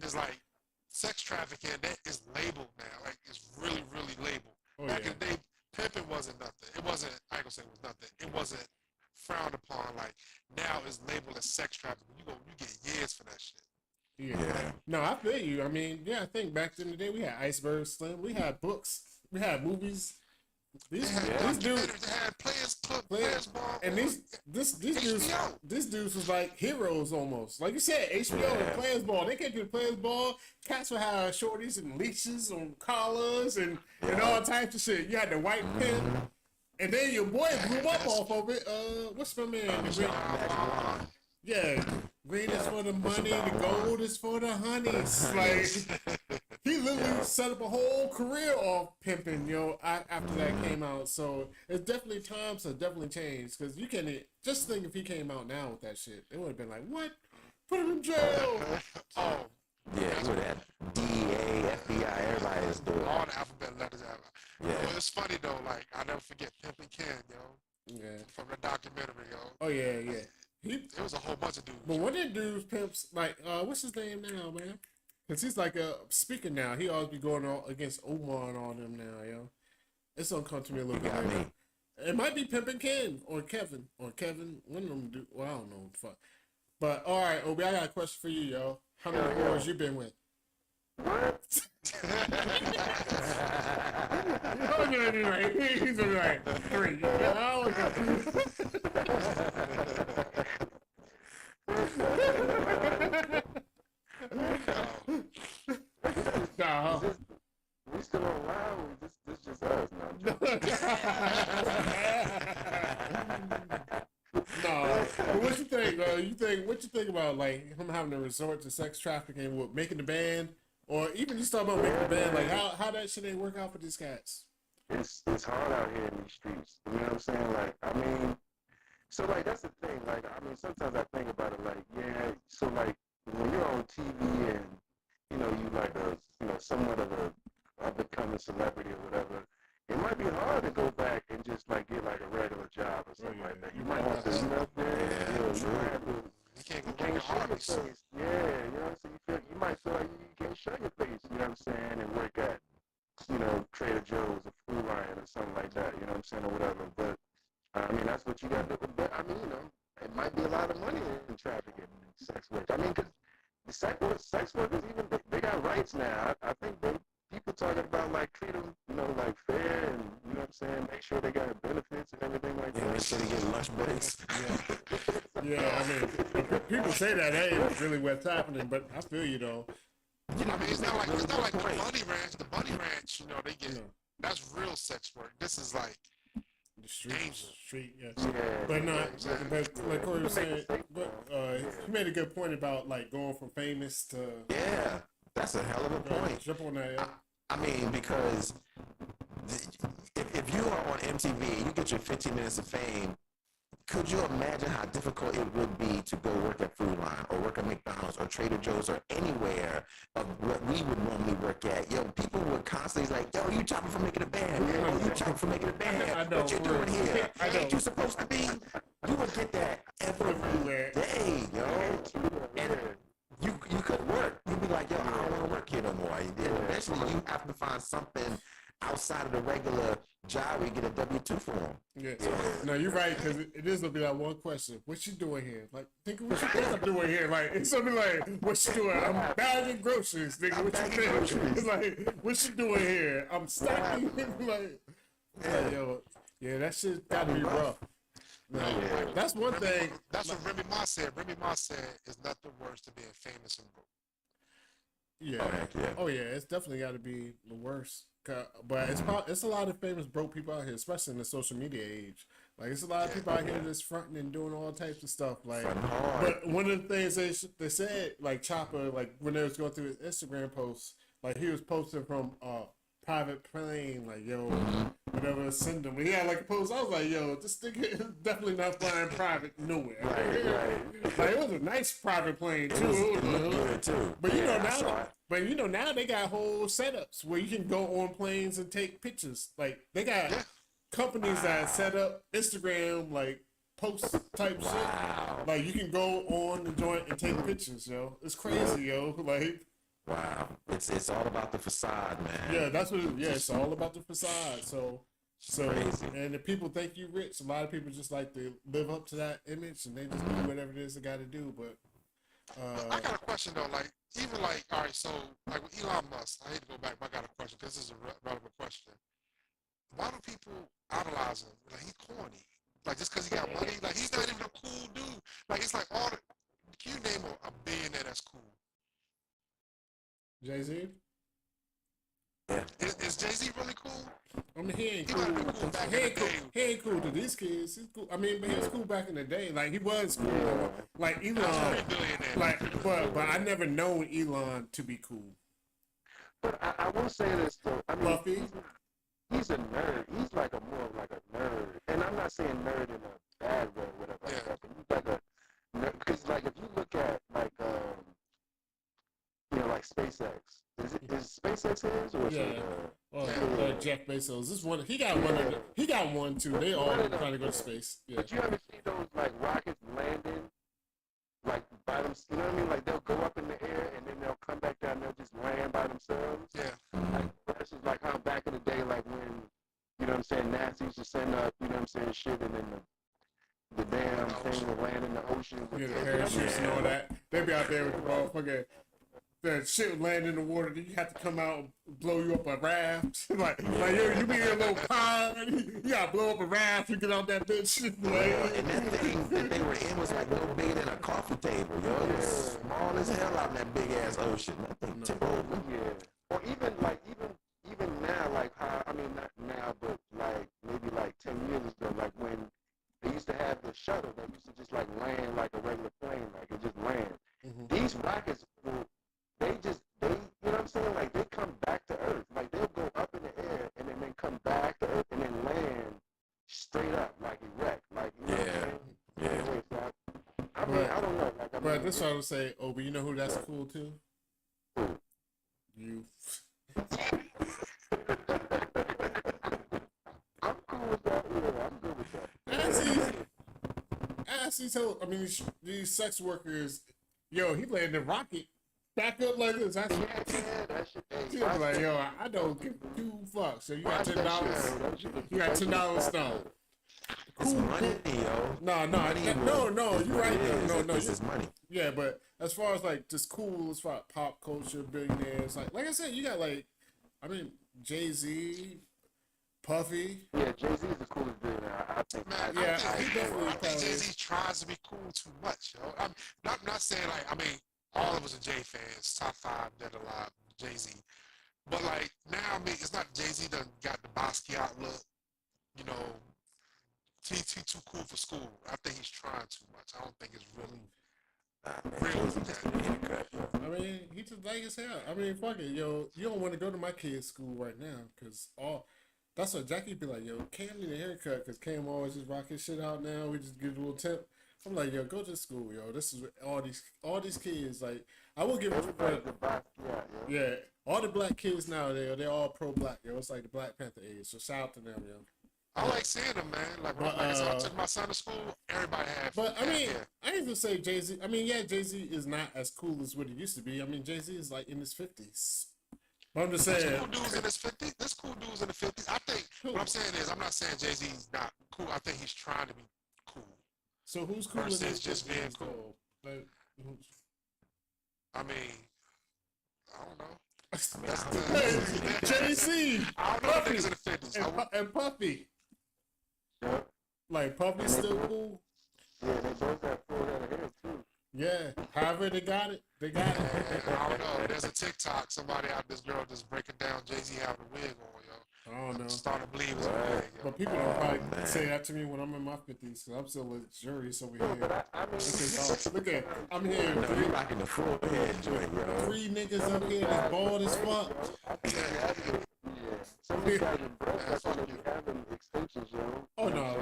is like sex trafficking, that is labeled now. Like, it's really, really labeled. Back in the day, pimping wasn't nothing. It wasn't, I ain't gonna say it was nothing. It wasn't frowned upon. Like, now it's labeled as sex trafficking. You get years for that shit. Yeah. No, I feel you. I mean, yeah, I think back in the day we had Iceberg Slim, we had books, we had movies. These dudes had Players Ball, and these dudes was like heroes almost. Like you said, HBO and Players Ball. They came to the Players Ball. Cats would have shorties and leashes on collars and all types of shit. You had the white pen, and then your boy grew up off of it. What's my man? Yeah, green is for the money, the gold is for the honeys. Like, he literally set up a whole career off pimping, yo, after that came out. So it's definitely times have definitely changed, because you can just think if he came out now with that shit, it would have been like, what? Put him in jail. Oh, Yeah, you would have DEA, FBI, everybody is doing all it. the alphabet letters ever. Yeah. Well, it's funny though. Like, I never forget Pimpin' Ken, yo, Yeah. from the documentary, yo. Oh yeah, yeah. It was a whole bunch of dudes. But one of the dudes pimps, like, what's his name now, man? Because he's like a speaker now. He always be going on against Omar and all them now, yo. It's gonna come to me a little bit later. It might be Pimpin' Ken or Kevin. One of them do. Well, I don't know. Fuck. But all right, Obi, I got a question for you, yo. How many wars you been with? What? He's like 3. No. We still around. This just us now. No. But what you think? What you think about like him having to resort to sex trafficking with making the band, or even just talking about making the band? Like how that shit ain't work out for these cats? It's hard out here in these streets. You know what I'm saying? Like, I mean, so like that's the thing. Like, I mean, sometimes I think about it. Like, yeah. So like when you're on TV and you like somewhat of a up and coming celebrity or whatever, it might be hard to go back and just like get like a regular job or something like that. You might have to, you can't show your face. Yeah, you know what I'm saying? You might feel like you can't show your face, you know what I'm saying, and work at, Trader Joe's or Food Lion or something like that, you know what I'm saying, or whatever. But I mean, that's what you got to do. But I mean, it might be a lot of money in trafficking, sex work. I mean, because the sex workers, even they got rights now. I think people talking about like treat them, like fair, and you know what I'm saying? Make sure they got benefits and everything like Yeah, that. make sure they get lunch breaks. Yeah, I mean, people say that ain't really what's happening, but I feel you though. You know, I mean, it's not like really the good point. bunny ranch. The bunny ranch, you know, they get that's real sex work. This is like The street, yeah. Yeah, But no, exactly. but like Corey was saying, but he made a good point about like going from famous to Yeah, that's a hell of a point. jump on that. Yeah. I mean, because if you are on MTV and you get your 15 minutes of fame, could you imagine how difficult it would be to go work at Food Line or work at McDonald's or Trader Joe's or anywhere of what we would normally work at? Yo, people would constantly like, yo, you Choppa for making a band. Oh, you Choppa for making a band. I know, What you doing here? I know. Ain't you supposed to be? You would get that every day, yo. And you could work. You'd be like, yo, I don't want to work here no more. And then eventually you have to find something outside of the regular job where you get a W-2 form. Yeah. No, you're right, because it is gonna be like one question: what you doing here? Like, think of what you think I'm doing here. Like, it's gonna be like, what you doing? I'm bagging groceries. Nigga, what you think? It's like, what you doing here? I'm stacking. like, yo, yeah, that shit gotta be rough. That's one thing. That's what Remy Ma said. Remy Ma said it's nothing worse than being famous and broke. Yeah. Oh yeah, it's definitely got to be the worst. But it's a lot of famous broke people out here, especially in the social media age. Like it's a lot of people out here that's fronting and doing all types of stuff. Like, but one of the things they said, like Choppa, like when they was going through his Instagram posts, like he was posting from private plane, like yo, whatever, send him. He had like a post. I was like, yo, this nigga is definitely not flying private nowhere. Right. Like it was a nice private plane too. But you know now they got whole setups where you can go on planes and take pictures. Like they got companies that set up Instagram like post type shit. Like you can go on the joint and take pictures, yo. It's crazy, yo. Like wow, it's all about the facade, man. yeah, that's what. It's all about the facade. So crazy. And if people think you rich, a lot of people just like to live up to that image and they just do whatever it is they got to do. But I got a question though. Like even like all right, so like with Elon Musk, I hate to go back, but I got a question because this is a relevant question. Why do people idolize him? Like he's corny. Like just because he got money, like he's not even a cool dude. Like it's like all the. Can you name a billionaire that's cool? Jay-Z? Yeah. Is Jay-Z really cool? I mean, he ain't He cool. might be cool back in the day. He ain't cool to these kids. He's cool. I mean, but he was cool back in the day. Like he was cool. Like Elon. Like, but I never known Elon to be cool. But I will say this though. I mean, Buffy. He's a nerd. He's like a more like a nerd, and I'm not saying nerd in a bad way, or whatever. Like that, but he's like a nerd because, like, if you look at like you know, like SpaceX, is SpaceX his or is it? Jeff Bezos. This one, he got one. He got one too. They all trying to go to space. Yeah. But you ever see those like rockets landing, like by them? You know what I mean? Like they'll go up in the air and then they'll come back down. They'll just land by themselves. Yeah. Like, this is like how back in the day, like when you know what I'm saying, NASA used to send up, you know what I'm saying, shit, and then the damn thing will land in the ocean. Yeah, the parachutes and all that. They be out there with the motherfucker. The shit would land in the water, then you have to come out and blow you up a raft. like yo, you be in a little pond, you gotta blow up a raft to get out that bitch. Like, and that thing that they were in was like no bigger than a coffee table, yo. It was small as hell out in that big ass ocean. That thing took over. Yeah. Or even like even now, like how I mean not now, but like maybe like 10 years ago, like when they used to have the shuttle that used to just like land like a regular plane, like it just land. These rockets will they you know what I'm saying? Like they come back to Earth. Like they'll go up in the air and then come back to Earth and then land straight up, like erect. Like you know what I'm saying? I mean, I don't know. Like, but this one I would say, oh, but you know who that's cool too? You. I'm cool with that. Yeah, I'm good with that. As these whole, I mean, these sex workers, yo, he landed a rocket. Back up like this. That shit. Like, yo, I don't give 2 fucks. So you got $10. You got $10 now. It's money, yo. No. You're right. No. This is money. Yeah, but as far as like just cool, as far as pop culture, billionaires, like I said, you got like, I mean, Jay-Z, Puffy. Yeah, Jay-Z is the coolest dude. I think. Man, Yeah, I he think, definitely I think probably Jay-Z is. tries to be cool too much, yo. I'm not saying like, I mean, all of us are Jay fans, top 5 dead alive, Jay-Z. But like now, I mean, it's not Jay-Z done got the Basquiat look, you know, he too cool for school. I think he's trying too much. I don't think it's really real with that. I mean, he just like as hell. I mean, fuck it, yo. You don't want to go to my kid's school right now, cause that's what Jackie be like, yo. Cam need a haircut, cause Cam always just rock his shit out now. We just give a little tip. I'm like, yo, go to school, yo. This is all these kids. Like, I will give it Everybody's the Basquiat, yo. yeah. All the black kids now, they're all pro black, yo. It's like the Black Panther age. So shout out to them, yo. I like seeing them, man. Like, when I took my son to school, everybody had. But I mean, yeah. I ain't gonna say Jay-Z. I mean, yeah, Jay-Z is not as cool as what he used to be. I mean, Jay-Z is like in his 50s. But I'm just saying. There's cool dudes in his 50s. There's cool dudes in the 50s. I think what I'm saying is, I'm not saying Jay-Z's not cool. I think he's trying to be cool. So who's cool in Versus his just being 50s, cool. though? Like, I mean, I don't know. Jay-Z, I don't know Puffy, niggas in the 50s. and Puffy. Yeah. Like Puffy's still cool. Yeah, they both got full head of hair too. Yeah, however they got it, they got it. I don't know. There's a TikTok. Somebody out this girl just breaking down Jay-Z having a wig on, yo. I don't know. Starting to believe it's a wig, yo. But people don't probably say that to me when I'm in my 50s, because I'm still luxurious over here. Look at, I'm here. No, you rocking the full head joint, yo. 3 niggas up here that's bald as fuck. Some of these guys are broke. That's why they be having extensions, yo. Oh no,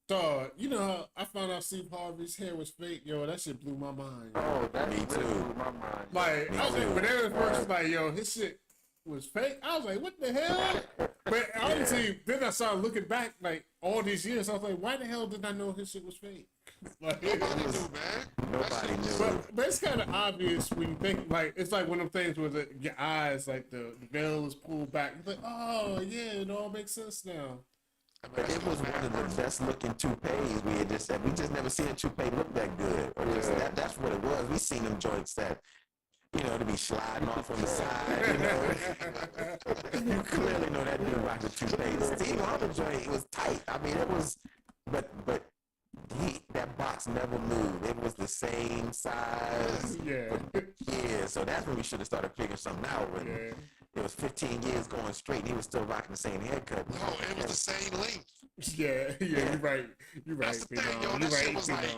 dog. You know how I found out Steve Harvey's hair was fake, yo. That shit blew my mind. Yo. Oh, that Me really too. blew my mind. Like I was like, when they was first like, yo, his shit was fake. I was like, what the hell? But honestly, then I started looking back, like all these years. I was like, why the hell did I know his shit was fake? Like, Nobody knew, man. Nobody knew. but it's kind of obvious when you think like it's like one of them things where your eyes like the veil is pulled back. You're like, oh yeah, it all makes sense now. But it was one of the best looking toupees we had just said. We just never seen a toupee look that good. Or just that's what it was. We seen them joints that, you know, to be sliding off on the side, you know. You clearly know that dude rocked the toupee. Steve Harvey joint, it was tight. I mean, it was, but that box never moved. It was the same size. Yeah. Yeah, so that's when we should have started figuring something out. When it was 15 years going straight, and he was still rocking the same haircut. No, it was the same length. Yeah, you're right. You're right. That's the thing, yo. You're That shit right, was like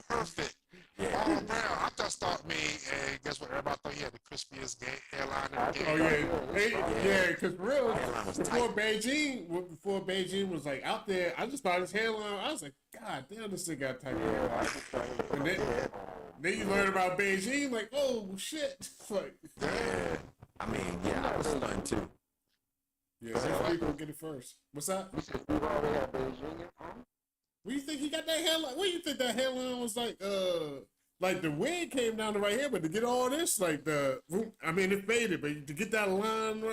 perfect. All around. I just thought, man, and guess what? Everybody thought he had the crispiest hairline in the game. Oh yeah, because real before Beijing was like out there, I just thought his hairline. I was like, God damn, this thing got tight. And then you learn about Beijing, like, oh shit, it's like, Yeah, I mean, yeah, I was stunned too. yeah, some people get it first. What's that? We've already had Beijing in front. What do you think he got that hairline? What do you think that hairline was like? Like the wig came down to right here, but to get all this, like I mean, it faded, but to get that line,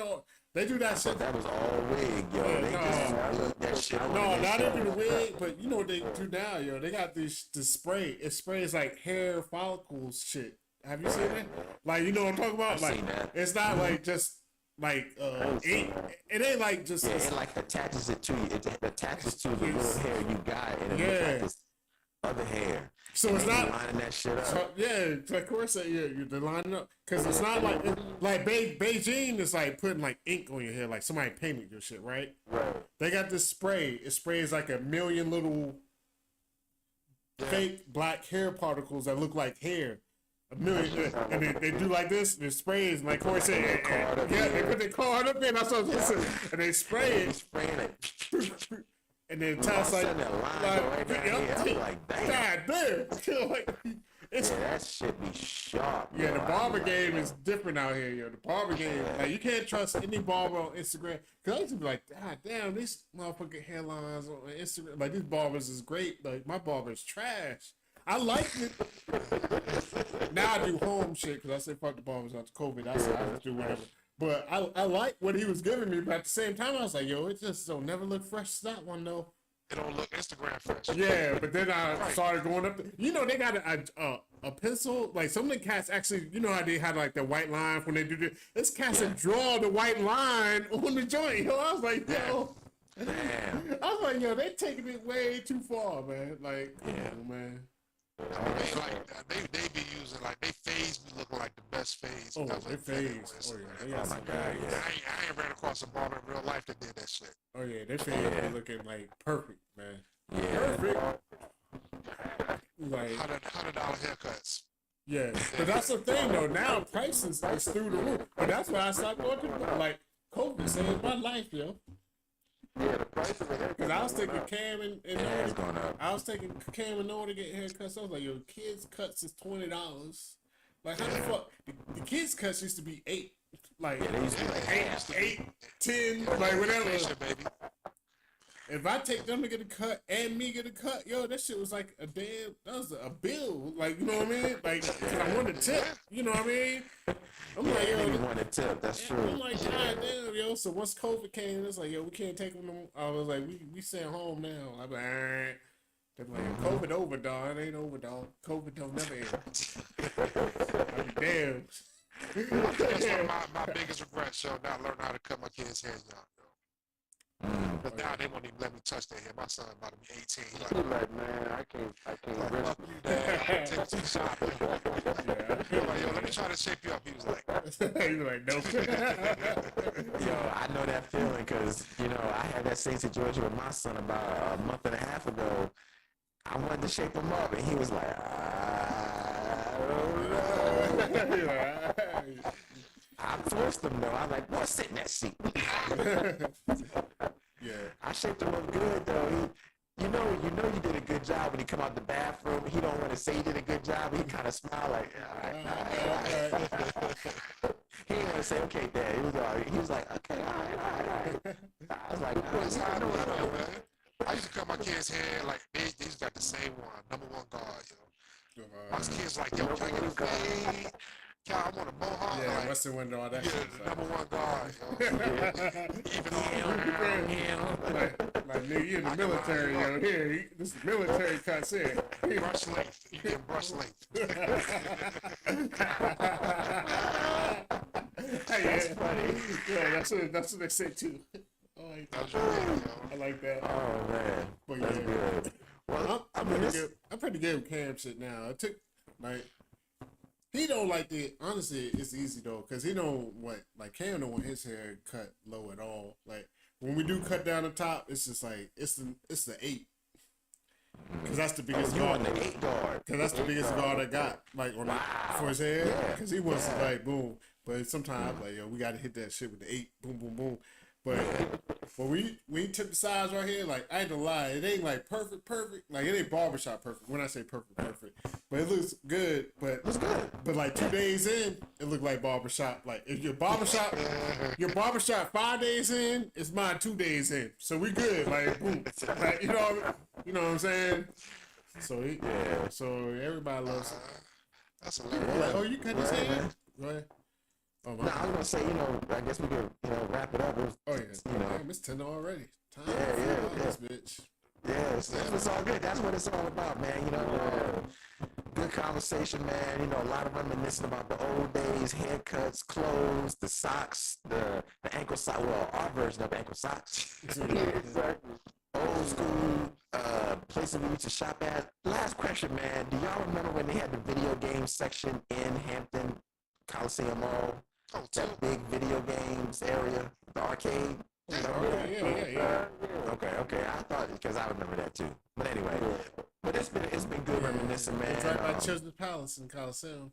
they do that shit. That was all wig, yo. Yeah, They just put that shit on. No, their not show. even the wig, but you know what they do now, yo. They got this spray. It sprays like hair follicles shit. Have you seen that? Like, you know what I'm talking about? I've Like, seen that. it's not like just like it ain't like just. Yeah, it like attaches it to you. It attaches to the little hair you got, and it looks like this other hair. So and it's they not lining that shit up. So, yeah, of course, you're lining up because it's not like Beijing is like putting like ink on your hair, like somebody painted your shit, right? Right. They got this spray. It sprays like 1 million little fake black hair particles that look like hair. 1 million, and they do like this. And it sprays, and like Corey said, they put their card up there. And I saw and they spray it. Spraying it. And then Ty's like, I'm like, damn. God damn. Like, it's, Yeah, that shit be sharp. yeah, the bro. barber I be game like, is different out here, yo. The barber game, like, you can't trust any barber on Instagram. Cause I used to be like, God damn, these motherfucking hairlines on Instagram, like, these barbers is great. Like, my barber is trash. I like it. Now I do home shit because I say fuck the barbers after COVID. I just do whatever. But I like what he was giving me, but at the same time, I was like, yo, it just don't never look fresh as that one, though. It don't look Instagram fresh. Yeah, but then I started going up. You know, they got a pencil. Like, some of the cats actually, you know how they had, like, the white line when they do this? This cats that draw the white line on the joint. Yo, I was like, yo. Damn. I was like, yo, they taking it way too far, man. Like, come Yeah. on, man. I mean, they be using like they phase be looking like the best phase. Oh, ever they invented phase. with Oh it, yeah, man. they got Oh my some God, phase. yeah. I ain't ran across a baller in real life that did that shit. Oh yeah, they phase Yeah. be looking like perfect, man. Yeah. Perfect. Like, $100 haircuts. yeah, but that's the thing though. Now prices is through the roof. But that's why I stopped going to the, like COVID saved my life, yo. Yeah, the price of a Cause I was taking Cam and Yeah, it's going up. I was taking Cam and Noah to get haircuts. I was like, yo, kids cuts is $20. Like how the fuck the kids cuts used to be $8. Like Yeah, they used to be like half. 8, 10, like whatever. Inflation, baby. If I take them to get a cut and me get a cut, yo, that shit was like that was a bill. Like, you know what I mean? Like, cause I wanted to tip, you know what I mean? I'm like, yo, You want a tip? That's I'm true. like, god damn, yo. So once COVID came, it's like, yo, we can't take them. I was like, we sent home now. I'm like, alright. They're like, COVID over, dog. It ain't over, dog. COVID don't never end. I'm damn. That's one of my biggest regrets, yo. Not learning how to cut my kids' hair young, yo. But now they won't even let me touch their hair. My son about to be 18. He's He like, man, I can't risk it. Dad, take it to the shop. Yeah. I'm like, yo, let me try to shape you up. He was like, He's like, nope. Yo, I know that feeling because, you know, I had that same situation with my son about a month and a half ago. I wanted to shape him up, and he was like, I don't know. I forced him, though. I was like, boy, sit in that seat. Yeah. I shaped him up good, though. You know you did a good job when he come out the bathroom. He don't want to say he did a good job. He kind of smile like, all right. He didn't want to say, okay, Dad. He was like, okay, all right. I was like, that's how I know what I know, man. I used to cut my kids' hair like they just got the same one, #1 guard, yo. My kids like, yo, can I get a fade? Can I want a mohawk? Yeah, Like, Western window, all that yeah, shit. the #1 guard, yo. Even Like, nigga, you in the military, yo. Here, this is military cuts here. brush length. You get brush length. That's funny. Yeah, that's what they say too. I like that. oh, man. But That's yeah. good. Well, I'm pretty good with Cam shit now. It took like he don't like the honestly. It's easy though because he don't want like Cam don't want his hair cut low at all. Like when we do cut down the top, it's just like it's the 8 because that's the biggest you guard. want the 8 guard. Because that's the biggest guard I got like on for his hair. Because he wants to like boom, but sometimes like yo we got to hit that shit with the 8 boom boom boom. But when we took the size right here, like I ain't gonna lie, it ain't like perfect. Like it ain't barbershop perfect. When I say perfect, but it looks good. But It's good. But like 2 days in, it looked like barbershop. Like if your barbershop 5 days in, it's mine 2 days in. So we good. Like boom. Like, you know what I'm saying. So everybody loves it. That's hilarious. Like, oh, you cut his hair? Go ahead. Oh, No, I was gonna say, I guess we could, wrap it up. Oh yeah, damn, it's 10 already. Time Yeah. this bitch. Yeah, it's all good. That's what it's all about, man. Good conversation, man. A lot of reminiscing about the old days, haircuts, clothes, the socks, the ankle sock. Well, our version of ankle socks. Exactly. Old school places we used to shop at. Last question, man. Do y'all remember when they had the video game section in Hampton Coliseum Mall? That big video games area, the arcade. Yeah. Okay. I thought because I remember that too. But anyway, but it's been good reminiscing, man. It's right by Children's Palace in Coliseum.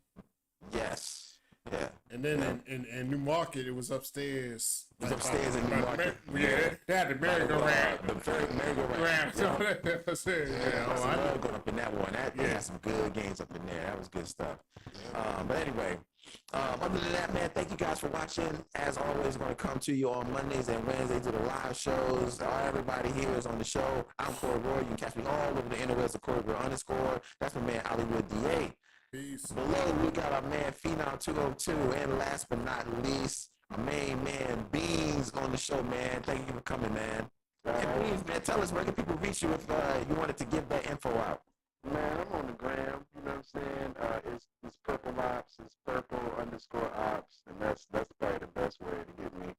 Yes. Yeah. And then in New Market, it was upstairs. It was upstairs in New Market. Yeah, they had the merry-go-round. The merry-go-round. I love going up in that one. They had some good games up in there. That was good stuff. But anyway, other than that, man, thank you guys for watching. As always, going to come to you on Mondays and Wednesdays to the live shows. Everybody here is on the show. I'm Corey Roy. You can catch me all over the interwebs at Corey Roy _. That's my man, Hollywood DA. Peace. Below, we got our man, Phenom 202. And last but not least, our main man, Beans, on the show, man. Thank you for coming, man. And Beans, man, tell us where can people reach you if you wanted to give that info out. Man, I'm on the gram, you know what I'm saying? It's Purple Ops, it's Purple _Ops, and that's probably the best way to get me.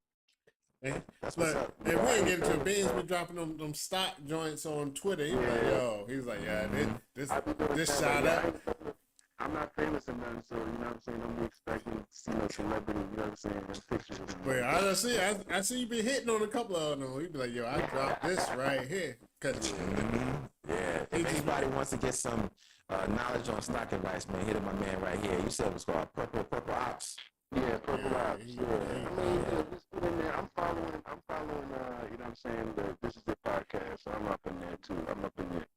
That's what's up. And we ain't getting to it. Beans been dropping them stock joints on Twitter. He was like, this shot up. I'm not famous or nothing, so you know what I'm saying. I'm expecting to see no celebrity. You know what I'm saying? Pictures of them. Wait, I see you been hitting on a couple of them. He be like, yo, I dropped this right here. Yeah. If anybody wants to get some knowledge on stock advice, man, hit up my man right here. You said it was called Purple Ops. Yeah, Purple Ops. Yeah. I mean, just put in there. I'm following. You know what I'm saying? This is the podcast, so I'm up in there too. I'm up in there.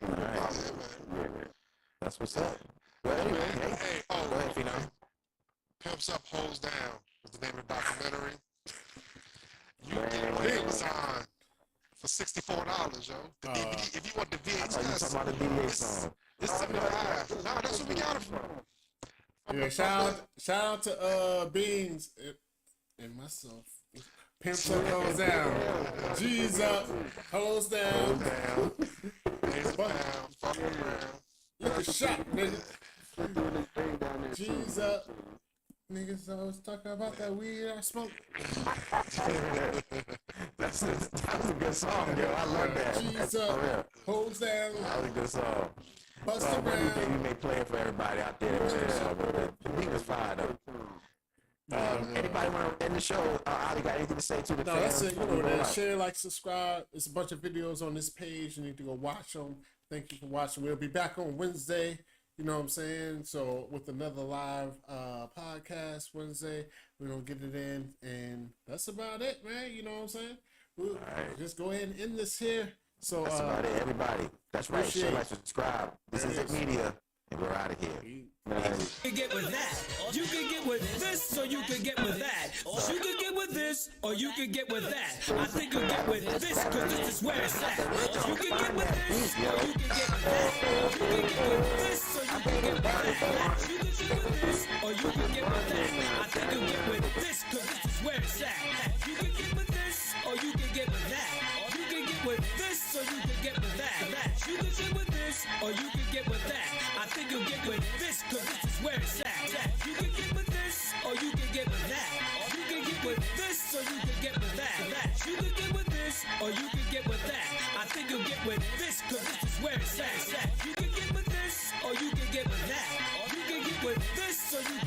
All right. Yeah, man. That's what's up. Well, anyway, hey, go ahead, Fino. Pimps Up, Hoes Down is the name of the documentary. You get it on Amazon for $64, yo. The DVD, if you want the VHS, I thought you talking about the VHS song. It's $75. No, that's what we got it for. Yeah, shout out to Beans and myself. Pimps Up, Hoes Down. G's up, hoes down. Hands down, fuck around. Look at shot, nigga. G's up. Niggas always talking about that weed I smoke. That's a good song, yo. I love that. G's up, hoes down. That was a good song. Bust Maybe around. may play it for everybody out there. The beat was fire, though. Anybody want to end the show? Ali got anything to say to the No, fans? that's it. You know that. Share, like, subscribe. There's a bunch of videos on this page. You need to go watch them. Thank you for watching. We'll be back on Wednesday. You know what I'm saying? So with another live podcast Wednesday, we're gonna get it in, and that's about it, man. You know what I'm saying? We'll just go ahead and end this here. So that's about it, everybody. That's right. Share, like, subscribe. This is Media, and we're out of here. You can get with that. You can get with this, or you can get with that. You can get with this, or you can get with that. I think you'll get with this, cause this is where it's at. You can get with this, or you can get with that. You can get with this, or you can get with that. You can get with this, or you can get with that. I think you'll get with this, cause this is where it's at. You can get with this, or you can get with that. You can get with this, or you can get with that. You can get with this, or you can get with that. I think you'll get with this, cause this is where it's at. You can get with this, or you can get with that. You can get with this, or you can get with that. You can get with this, or you can get with that. I think you'll get with this, cause this is where it's at. You can get with this, or you can get with that. You can get with this, or you